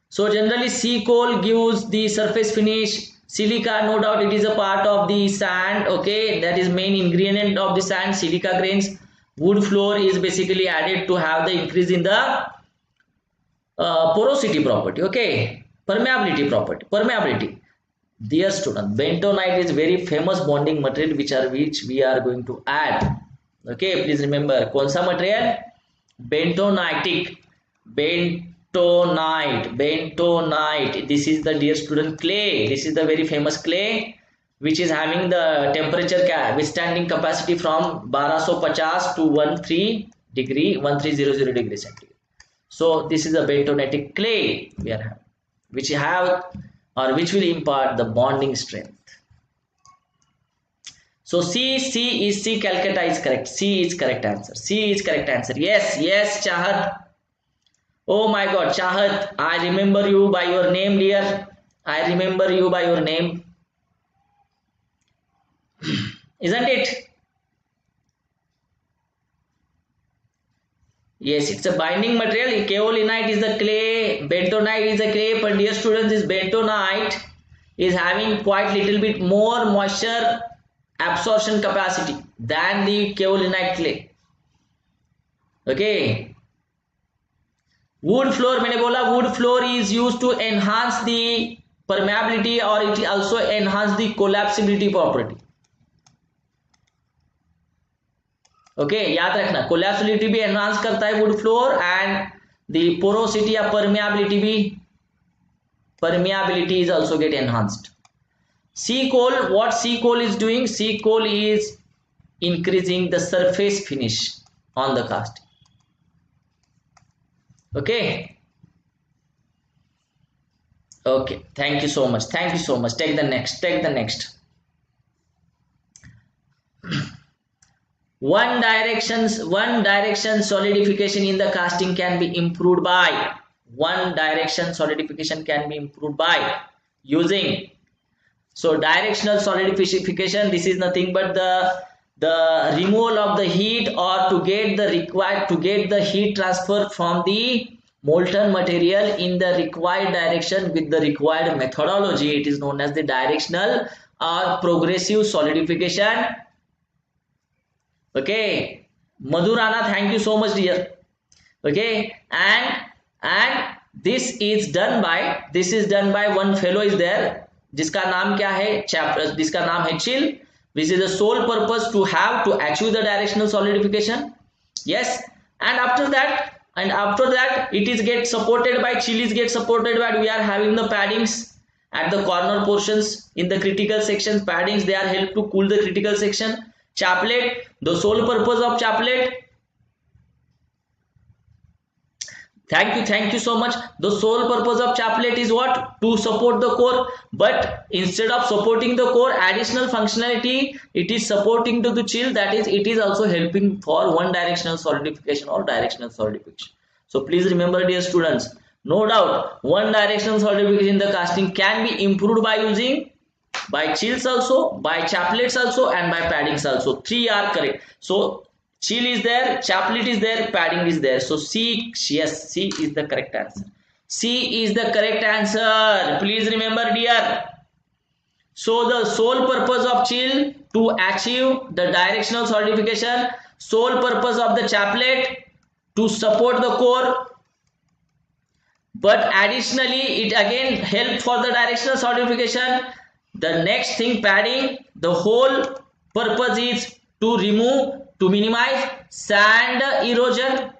So generally sea coal gives the surface finish. Silica, no doubt it is a part of the sand. Okay, that is main ingredient of the sand, silica grains. Wood floor is basically added to have the increase in the porosity property. Okay, permeability. Dear student, bentonite is very famous bonding material which we are going to add. Okay, please remember, कौन सा material? Bentonite. This is the, dear student, clay. This is the very famous clay which is having the temperature withstanding capacity from 1250 to 1300 degrees centigrade. So this is a bentonatic clay we are having, which will impart the bonding strength. So C Calcutta is correct. C is correct answer. Yes, Chahat. Oh my God, Chahat, I remember you by your name, dear. I remember you by your name. isn't it? Yes, it's a binding material. Kaolinite is the clay, bentonite is the clay, but dear students, this bentonite is having quite little bit more moisture absorption capacity than the kaolinite clay. Okay. Wood floor, मैंने बोला wood floor is used to enhance the permeability or it also enhance the collapsibility property. Okay याद रखना कोलैप्सिबिलिटी भी enhance करता है would floor and the porosity या permeability is also get enhanced. Sea coal, what sea coal is doing? Sea coal is increasing the surface finish on the casting. Okay, thank you so much, take the next. One direction solidification in the casting can be improved by using, so directional solidification, this is nothing but the removal of the heat or to get the heat transfer from the molten material in the required direction with the required methodology. It is known as the directional or progressive solidification. Okay, Madhurana, thank you so much dear. Okay, and this is done by one fellow is there जिसका नाम क्या है, जिसका नाम है chill, which is the sole purpose to achieve the directional solidification. Yes, and after that it is get supported by we are having the paddings at the corner portions in the critical sections. Paddings, they are help to cool the critical section. Chaplet, the sole purpose of chaplet, thank you so much. The sole purpose of chaplet is what? To support the core, but instead of supporting the core, additional functionality it is supporting to the chill, that is it is also helping for one directional solidification or directional solidification. So please remember dear students, no doubt one directional solidification in the casting can be improved by using by chills also, by chaplets also, and by paddings also. 3 are correct. So chill is there, chaplet is there, padding is there. So C, yes, C is the correct answer. C is the correct answer. Please remember dear. So the sole purpose of chill to achieve the directional solidification, sole purpose of the chaplet to support the core, but additionally it again help for the directional solidification. The next thing, padding, the whole purpose is to minimize sand erosion,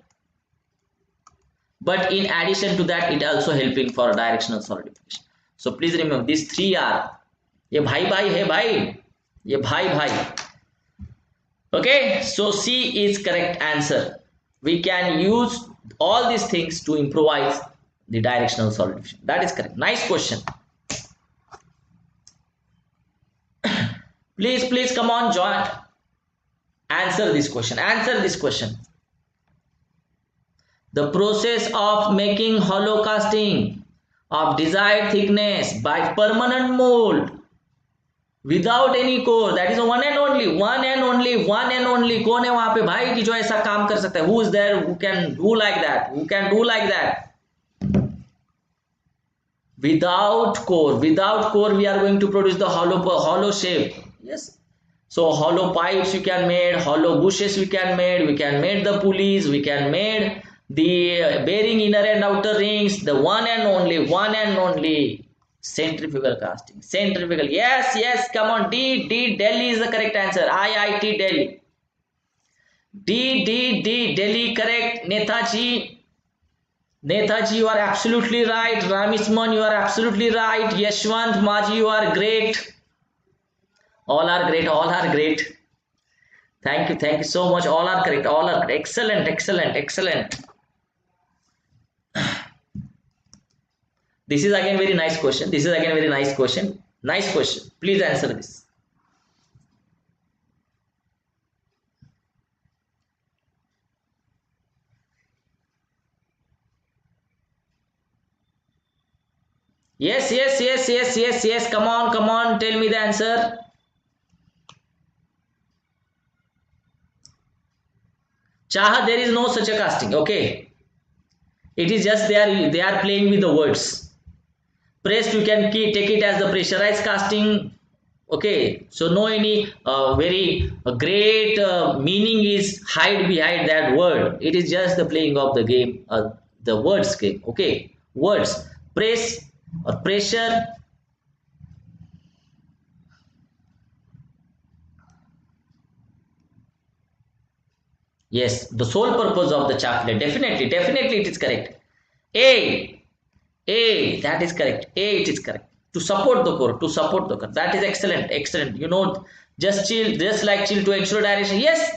but in addition to that it also helping for directional solidification. So please remember these 3 are, ye bhai hai bhai, ye bhai. Okay, so C is correct answer. We can use all these things to improvise the directional solidification. That is correct. Nice question. Please come on, join. Answer this question. The process of making hollow casting of desired thickness by permanent mold without any core, that is one and only. कौन है वहां पे भाई कि जो ऐसा काम कर सकता है? Who is there who can do like that? Without core we are going to produce the hollow shape. Yes, so hollow pipes we can made, hollow bushes we can made the pulleys, we can made the bearing inner and outer rings, the one and only centrifugal casting. Yes, come on. D Delhi is the correct answer. IIT Delhi. D Delhi correct. Netaji, you are absolutely right. Ramisman, you are absolutely right. Yashwant Maji, you are great. All are great. Thank you so much. All are correct. Excellent. This is again very nice question. Nice question. Please answer this. Yes. Come on. Tell me the answer. Chaha, there is no such a casting. Okay, it is just they are playing with the words. Pressed, you can take it as the pressurized casting. Okay, so no any very great meaning is hide behind that word. It is just the playing of the game, the words game. Okay, words, press or pressure. Yes, the sole purpose of the chaplet. Definitely it is correct. That is correct. It is correct. To support the core, That is excellent. You know, just like chill to ensure direction. Yes,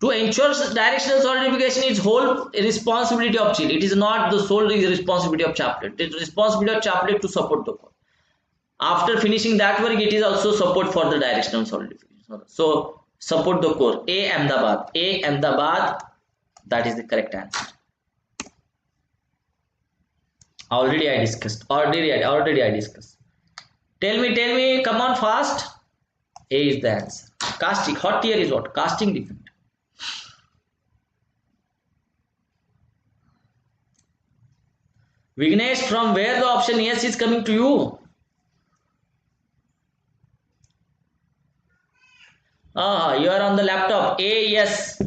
to ensure directional solidification is whole responsibility of chill. It is not the sole responsibility of chaplet. It is responsibility of chaplet to support the core. After finishing that work, it is also support for the directional solidification. So support the core. Ahmedabad. That is the correct answer. Already I discussed. Tell me, come on fast. A is the answer. Casting. Hot tier is what? Casting defect. Vignesh, from where the option yes is coming to you? You are on the laptop. A, yes.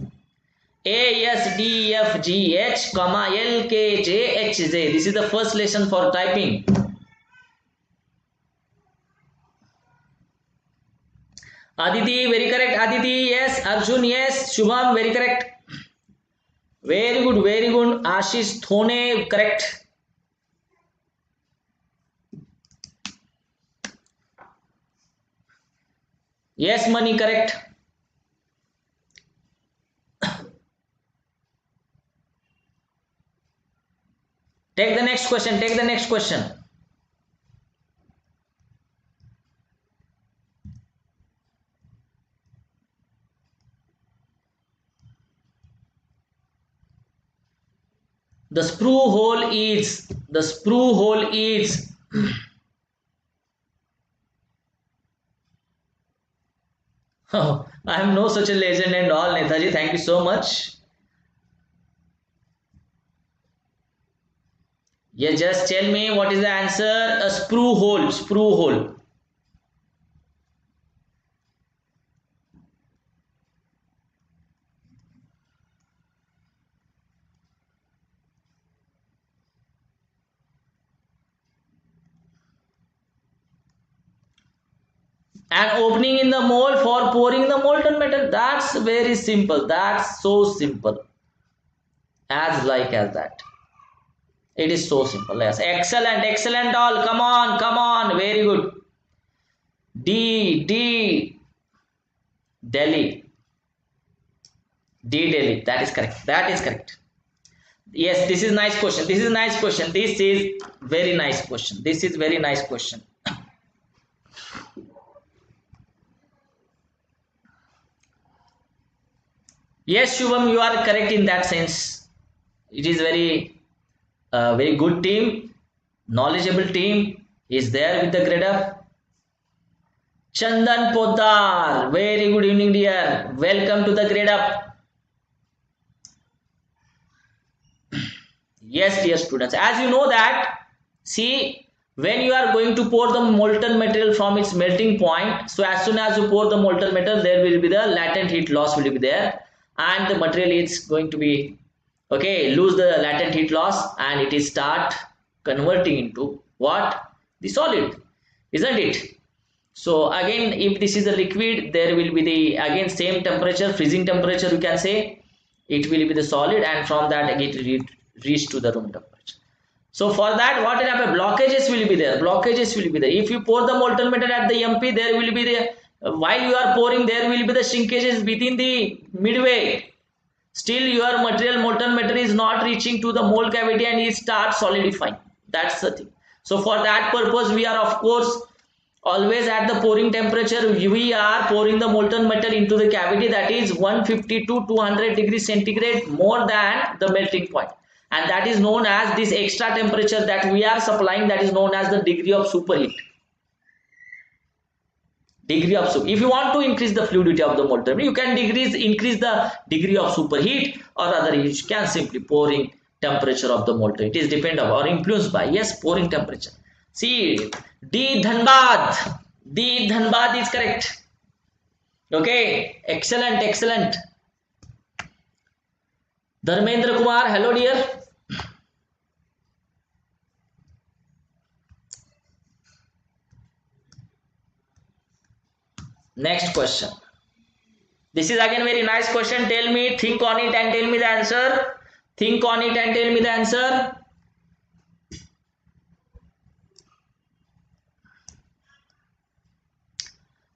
A, S, D, F, G, H, comma, L, K, J, H, J. This is the first lesson for typing. Aditi, very correct. Aditi, yes. Arjun, yes. Shubham, very correct. Very good. Ashish, Thone, correct. Yes, Mani, correct. Take the next question. The sprue hole is oh, I am no such a legend and all, Netaji. Thank you so much. Yeah, just tell me what is the answer. A sprue hole. An opening in the mold for pouring the molten metal. That's very simple. That's so simple. As that. It is so simple. Yes. Excellent all. Come on. Very good. D. Delhi. That is correct. Yes, this is nice question. This is very nice question. Yes, Shubham, you are correct in that sense. It is very good team, knowledgeable team is there with the Gradeup. Chandan Poddar, very good evening, dear. Welcome to the Gradeup. Yes, dear students, as you know that, see, when you are going to pour the molten material from its melting point, so as soon as you pour the molten metal, there will be the latent heat loss will be there, and the material is going to be lose the latent heat loss, and it is start converting into what? The solid, isn't it? So again, if this is a liquid, there will be the again same temperature, freezing temperature you can say, it will be the solid, and from that it will reach to the room temperature. So for that, what will happen? Blockages will be there. If you pour the molten metal at the MP, there will be the while you are pouring, there will be the shrinkages within the midway. Still your molten metal is not reaching to the mold cavity and it starts solidifying. That's the thing. So for that purpose, we are of course always at the pouring temperature. We are pouring the molten metal into the cavity, that is 150 to 200 degrees centigrade more than the melting point. And that is known as this extra temperature that we are supplying, that is known as the degree of superheat. Degree of if you want to increase the fluidity of the molten, you can increase the degree of superheat, or rather you can simply pouring temperature of the molten. It is dependent or influenced by, yes, pouring temperature. See, D Dhanbad. D Dhanbad is correct. Okay, excellent, excellent. Dharmendra Kumar, hello dear. Next question. This is again very nice question. Tell me, think on it and tell me the answer. Think on it and tell me the answer.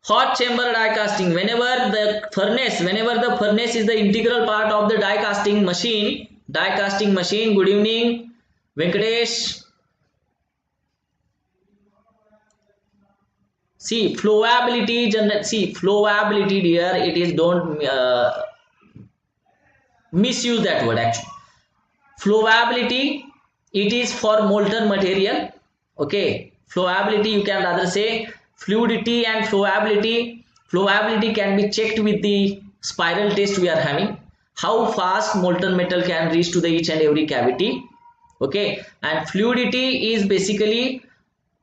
Hot chamber die casting. Whenever the furnace is the integral part of the die casting machine. Good evening, Venkatesh. See, flowability, dear, it is, don't misuse that word actually. Flowability, it is for molten material. Okay, flowability, you can rather say fluidity and flowability. Flowability can be checked with the spiral test we are having. How fast molten metal can reach to the each and every cavity. Okay, and fluidity is basically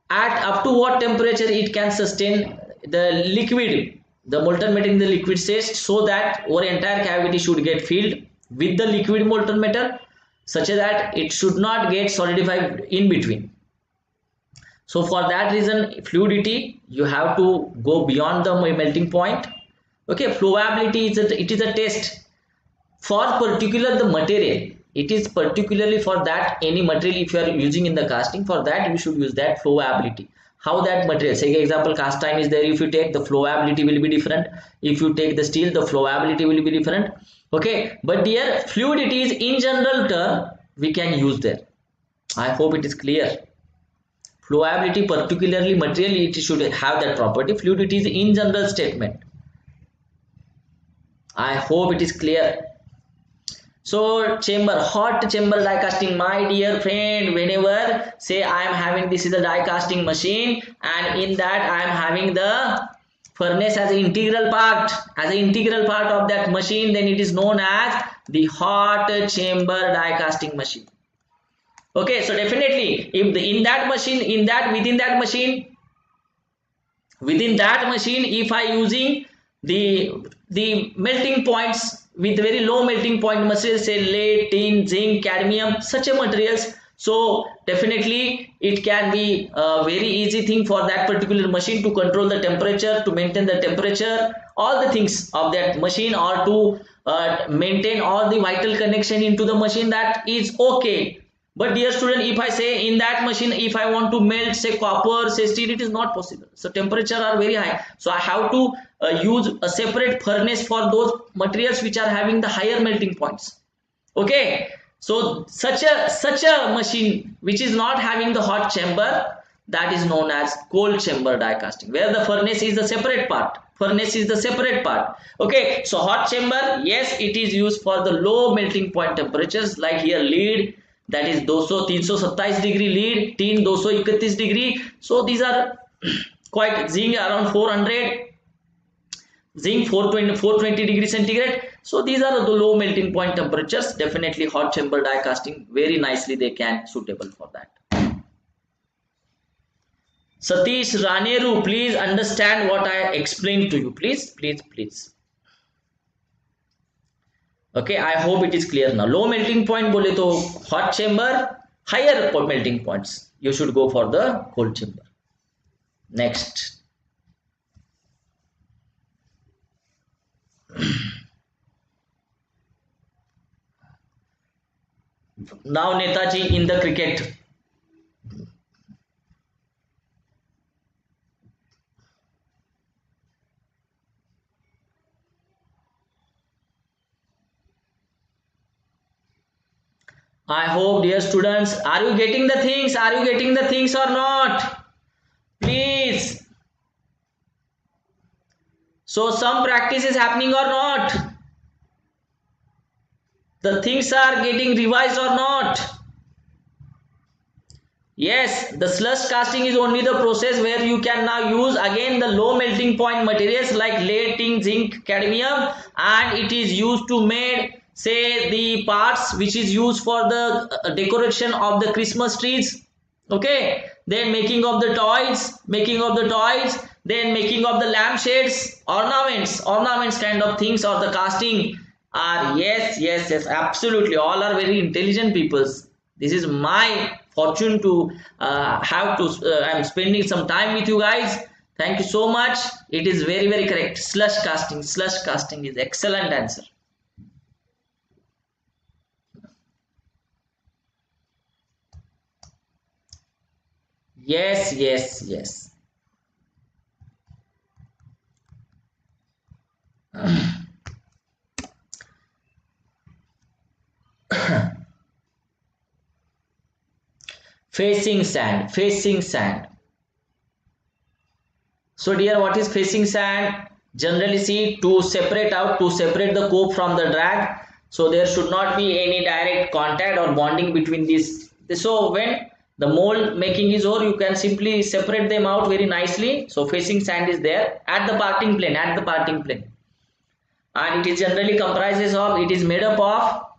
at up to what temperature it can sustain the liquid, the molten metal in the liquid state, so that our entire cavity should get filled with the liquid molten metal, such that it should not get solidified in between. So for that reason, fluidity, you have to go beyond the melting point. Okay, flowability is a test for particular the material. It is particularly for that any material if you are using in the casting, for that you should use that flowability. How that material, say example cast iron is there, if you take, the flowability will be different. If you take the steel, the flowability will be different. Okay, but dear, fluidity is in general term we can use there. I hope it is clear. Flowability, particularly material, it should have that property. Fluidity is in general statement. I hope it is clear. So hot chamber die casting, my dear friend, whenever say I am having, this is a die casting machine, and in that I am having the furnace as an integral part, of that machine, then it is known as the hot chamber die casting machine. Okay, so definitely if within that machine, if I using the melting points with very low melting point materials, say lead, tin, zinc, cadmium, such a materials, so definitely it can be a very easy thing for that particular machine to control the temperature, to maintain the temperature, all the things of that machine, or to maintain all the vital connection into the machine, that is okay. But dear student, if I say in that machine, if I want to melt say copper, say steel, it is not possible. So temperature are very high. So I have to use a separate furnace for those materials which are having the higher melting points. Okay. So such a machine which is not having the hot chamber, that is known as cold chamber die casting, where the furnace is the separate part. Okay. So hot chamber, yes, it is used for the low melting point temperatures, like here lead, that is 327 degree lead, tin 231 degree. So these are quite, zinc around 400, zinc 420 degree centigrade. So these are the low melting point temperatures. Definitely hot chamber die casting, very nicely they can suitable for that. Satish Raneru, please understand what I explained to you, please. Okay, I hope it is clear now. Low melting point bole to hot chamber, higher melting points, you should go for the cold chamber. Next. Now Netaji in the cricket. I hope, dear students, are you getting the things? Or not? Please. So some practice is happening or not? The things are getting revised or not? Yes, the slush casting is only the process where you can now use again the low melting point materials like lead, tin, zinc, cadmium, and it is used to make, say, the parts which is used for the decoration of the Christmas trees. Okay, then making of the toys, then making of the lampshades, ornaments kind of things, or the casting are, yes, absolutely, all are very intelligent peoples. This is my fortune to have to I'm spending some time with you guys. Thank you so much. It is very correct. Slush casting is excellent answer. Yes. Facing sand. So dear, what is facing sand? Generally, see, to separate the cope from the drag, so there should not be any direct contact or bonding between these. So when the mold making is over, you can simply separate them out very nicely. So facing sand is there at the parting plane, and it is generally comprises of, it is made up of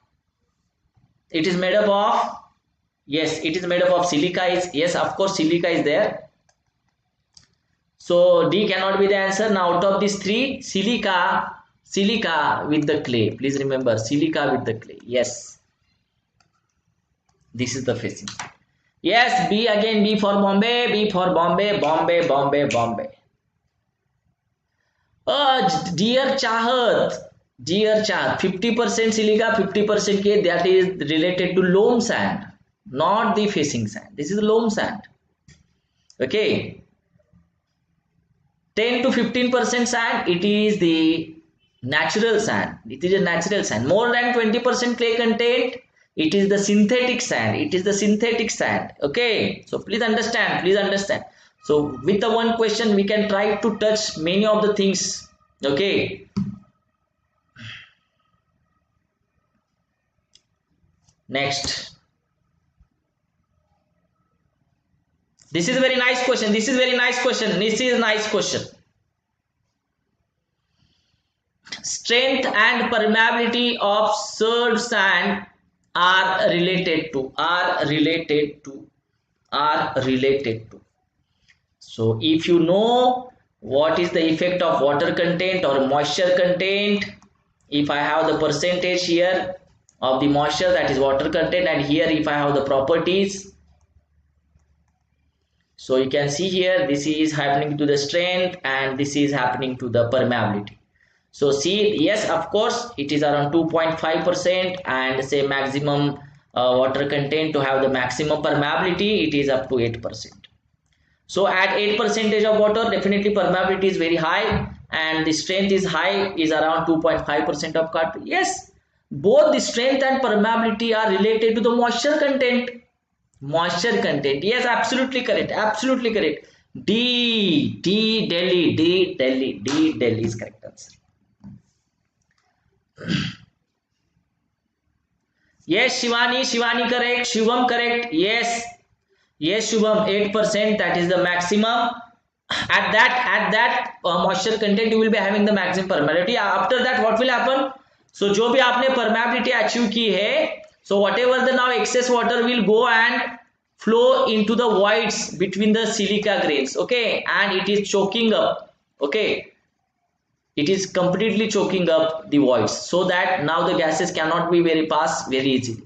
yes, it is made up of silica. Yes, of course, silica is there. So D cannot be the answer. Now out of these three, silica with the clay. Please remember, silica with the clay. Yes, this is the facing. Yes, B again. B for Bombay. Bombay. Dear Chahat, 50% silica, 50% clay. That is related to loam sand, not the facing sand. This is loam sand. Okay. 10 to 15% sand, it is the natural sand. More than 20% clay content, it is the synthetic sand. Okay, so please understand. So with the one question, we can try to touch many of the things. Okay. Next. This is a very nice question. Strength and permeability of served sand are related to. So if you know what is the effect of water content or moisture content, if I have the percentage here of the moisture, that is water content, and here if I have the properties, so you can see here, this is happening to the strength and this is happening to the permeability. So see, yes, of course, it is around 2.5%, and say maximum water content to have the maximum permeability, it is up to 8%. So at 8% of water, definitely permeability is very high and the strength is high, is around 2.5% of cut. Yes, both the strength and permeability are related to the moisture content. Yes, absolutely correct. D Delhi is correct answer. Yes, Shivani correct. Shivam correct. Yes, Shivam, 8%, that is the maximum. At that moisture content, you will be having the maximum permeability. After that, what will happen? So जो भी आपने permeability achieve की है, so whatever the now excess water will go and flow into the voids between the silica grains. Okay, and it is choking up. Okay, it is completely choking up the voids, so that now the gases cannot be pass very easily.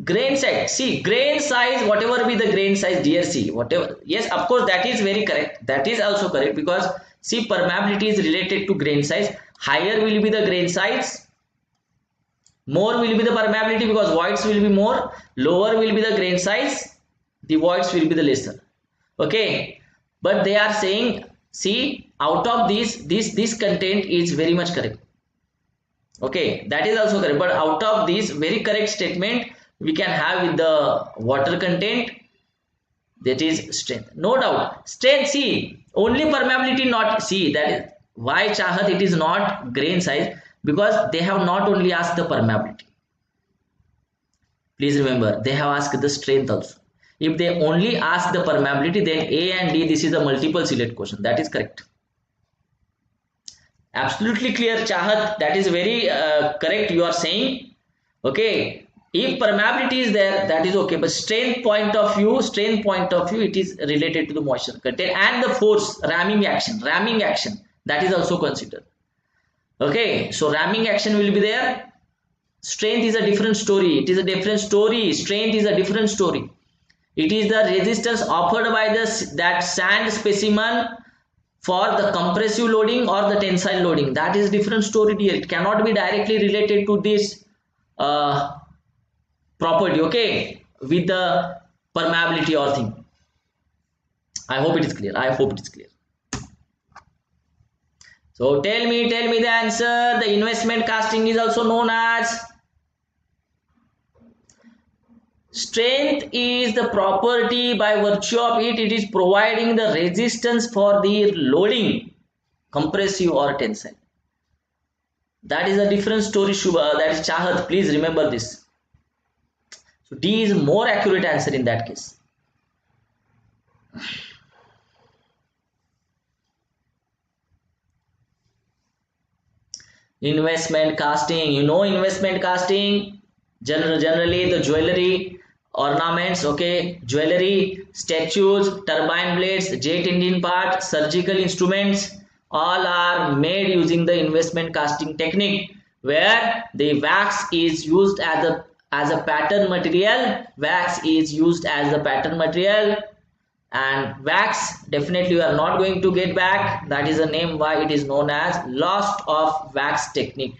Grain size, see, grain size, whatever be the grain size, dear, see, whatever, yes, of course, that is very correct, that is also correct, because see, permeability is related to grain size. Higher will be the grain size, more will be the permeability, because voids will be more. Lower will be the grain size, the voids will be the lesser. Okay, but they are saying, see, out of this content is very much correct. Okay, that is also correct, but out of this very correct statement we can have with the water content, that is strength, no doubt. Strength, see, only permeability, not, see, that is why Chahat, it is not grain size, because they have not only asked the permeability. Please remember, they have asked the strength also. If they only ask the permeability, then A and D, this is a multiple select question. That is correct. Absolutely clear, Chahat. That is very correct. You are saying, okay, if permeability is there, that is okay. But strength point of view, it is related to the moisture content and the force, ramming action, that is also considered. Okay, so ramming action will be there. Strength is a different story. It is a different story. Strength is a different story. It is the resistance offered by that sand specimen for the compressive loading or the tensile loading. That is different story here. It cannot be directly related to this property, okay, with the permeability or thing. I hope it is clear. So tell me the answer. The investment casting is also known as strength is the property by virtue of it is providing the resistance for the loading, compressive or tensile. That is a different story, Shubha. That is Chahat. Please remember this. So D is more accurate answer in that case. Investment casting. You know investment casting. Generally the jewelry, ornaments, okay, jewelry, statues, turbine blades, jet engine part, surgical instruments, all are made using the investment casting technique, where the wax is used as a pattern material. And wax definitely you are not going to get back. That is the name why it is known as lost of wax technique.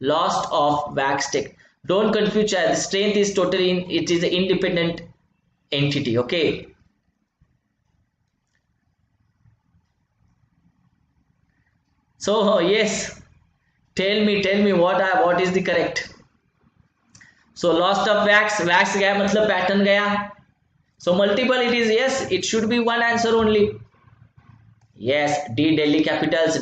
Don't confuse. Strength is totally it is an independent entity, okay. So yes, tell me what is the correct. So lost of wax gaya matlab pattern gaya. So multiple it is, yes, it should be one answer only. Yes, D, Delhi Capitals.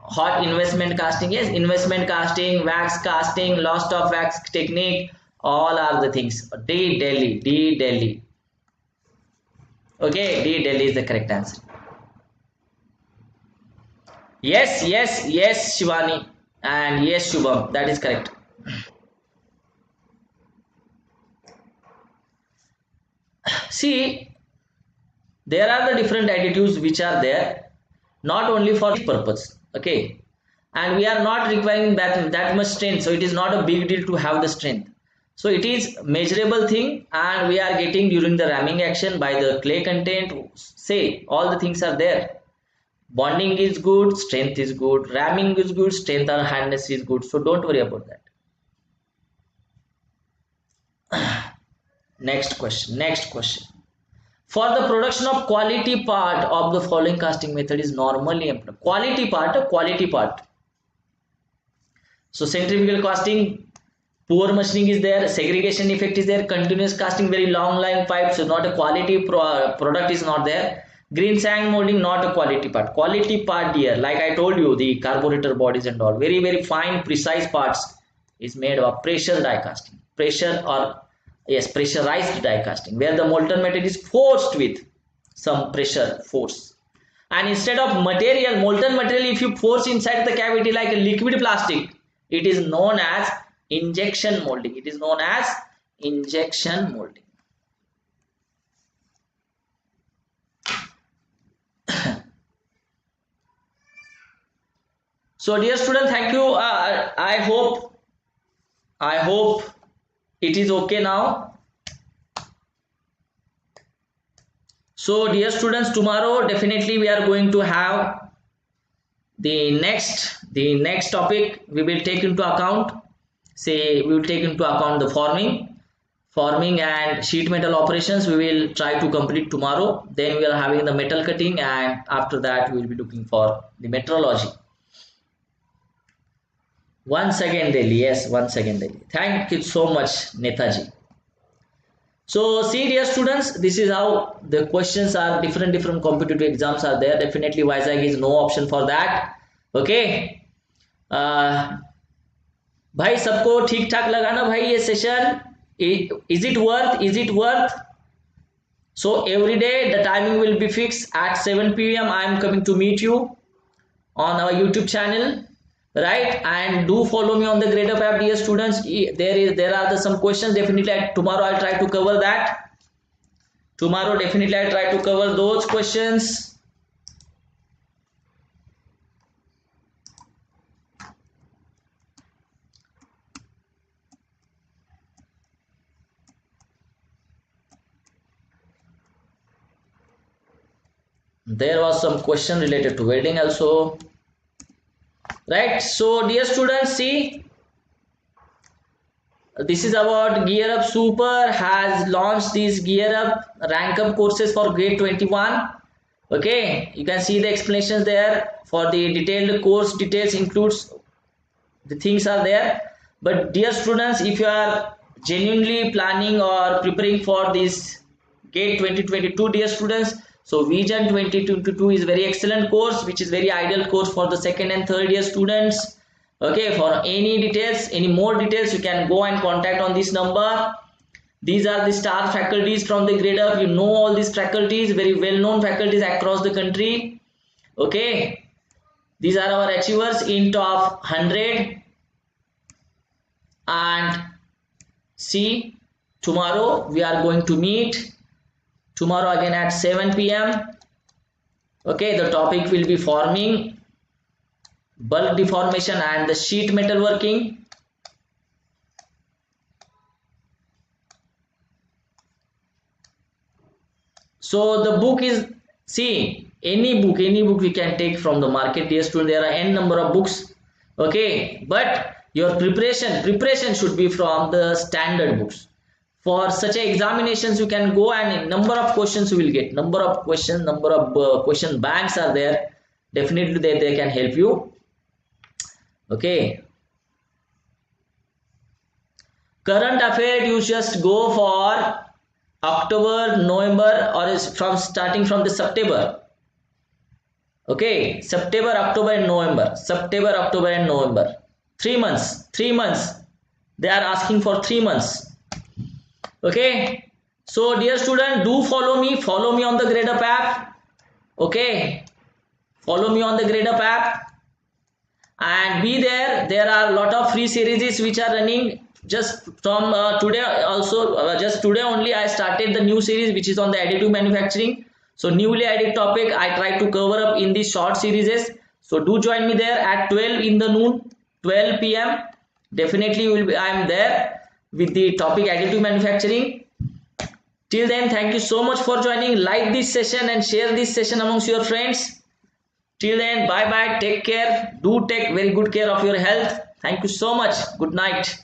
Hot investment casting, yes, investment casting, wax casting, lost of wax technique, all are the things. D, Delhi. Okay, D, Delhi is the correct answer. Yes, Shivani, and yes, Shubham, that is correct. See, there are the different additives which are there, not only for purpose, okay, and we are not requiring that much strength, so it is not a big deal to have the strength. So it is measurable thing, and we are getting during the ramming action by the clay content. Say all the things are there. Bonding is good, strength is good, ramming is good, strength or hardness is good. So don't worry about that. Next question. For the production of quality part of the following casting method is normally employed. Quality part. So centrifugal casting, poor machining is there, segregation effect is there, continuous casting, very long line pipes, so not a quality product is not there. Green sand molding, not a quality part. Quality part here, like I told you, the carburetor bodies and all, very, very fine, precise parts is made of pressure die casting. Pressurized die casting, where the molten metal is forced with some pressure force. And instead of molten material, if you force inside the cavity like a liquid plastic, it is known as injection molding. So dear student, thank you. I hope it is okay now. So dear students, tomorrow definitely we are going to have the next topic. We will take into account, the forming and sheet metal operations. We will try to complete tomorrow. Then we are having the metal cutting, and after that we will be looking for the metrology. Once again Delhi. Thank you so much, Netaji. So see dear students, this is how the questions are. Different competitive exams are there. Definitely Vizag is no option for that. Okay भाई सबको ठीक ठाक लगा ना भाई ये session? Is it worth? So every day the timing will be fixed at 7 p.m. I am coming to meet you on our YouTube channel, right? And do follow me on the Gradeup app, dear students. There are some questions. Definitely tomorrow I'll try to cover that. Tomorrow definitely I'll try to cover those questions. There was some question related to welding also, right? So dear students, see, this is about Gear Up Super has launched these Gear Up rank up courses for grade 21. Okay, you can see the explanations there. For the detailed course details includes the things are there. But dear students, if you are genuinely planning or preparing for this GATE 2022, dear students, so Vision 2022 is very excellent course, which is very ideal course for the second and third year students. Okay, for any details, any more details, you can go and contact on this number. These are the star faculties from the Gradeup. You know all these faculties, very well known faculties across the country. Okay, these are our achievers in top 100. And see, tomorrow we are going to meet. Tomorrow again at 7 p.m. Okay, the topic will be forming, bulk deformation and the sheet metal working. So the book is, see, any book we can take from the market, dear student. There are n number of books. Okay, but your preparation should be from the standard books. For such examinations, you can go and number of questions you will get. Number of question banks are there. Definitely they can help you. Okay. Current affair, you just go for October, November, or is from starting from the September. Okay, September, October and November. September, October and November. 3 months. 3 months. They are asking for 3 months. Okay, so dear student, do follow me on the Gradeup app. Okay, follow me on the Gradeup app and be there. There are a lot of free series which are running just from today also. Just today only I started the new series which is on the additive manufacturing. So newly added topic I try to cover up in these short series. So do join me there at 12 in the noon, 12 p.m. Definitely I am there with the topic additive manufacturing. Till then, thank you so much for joining. Like this session and share this session amongst your friends. Till then, bye bye, take care. Do take very good care of your health. Thank you so much. Good night.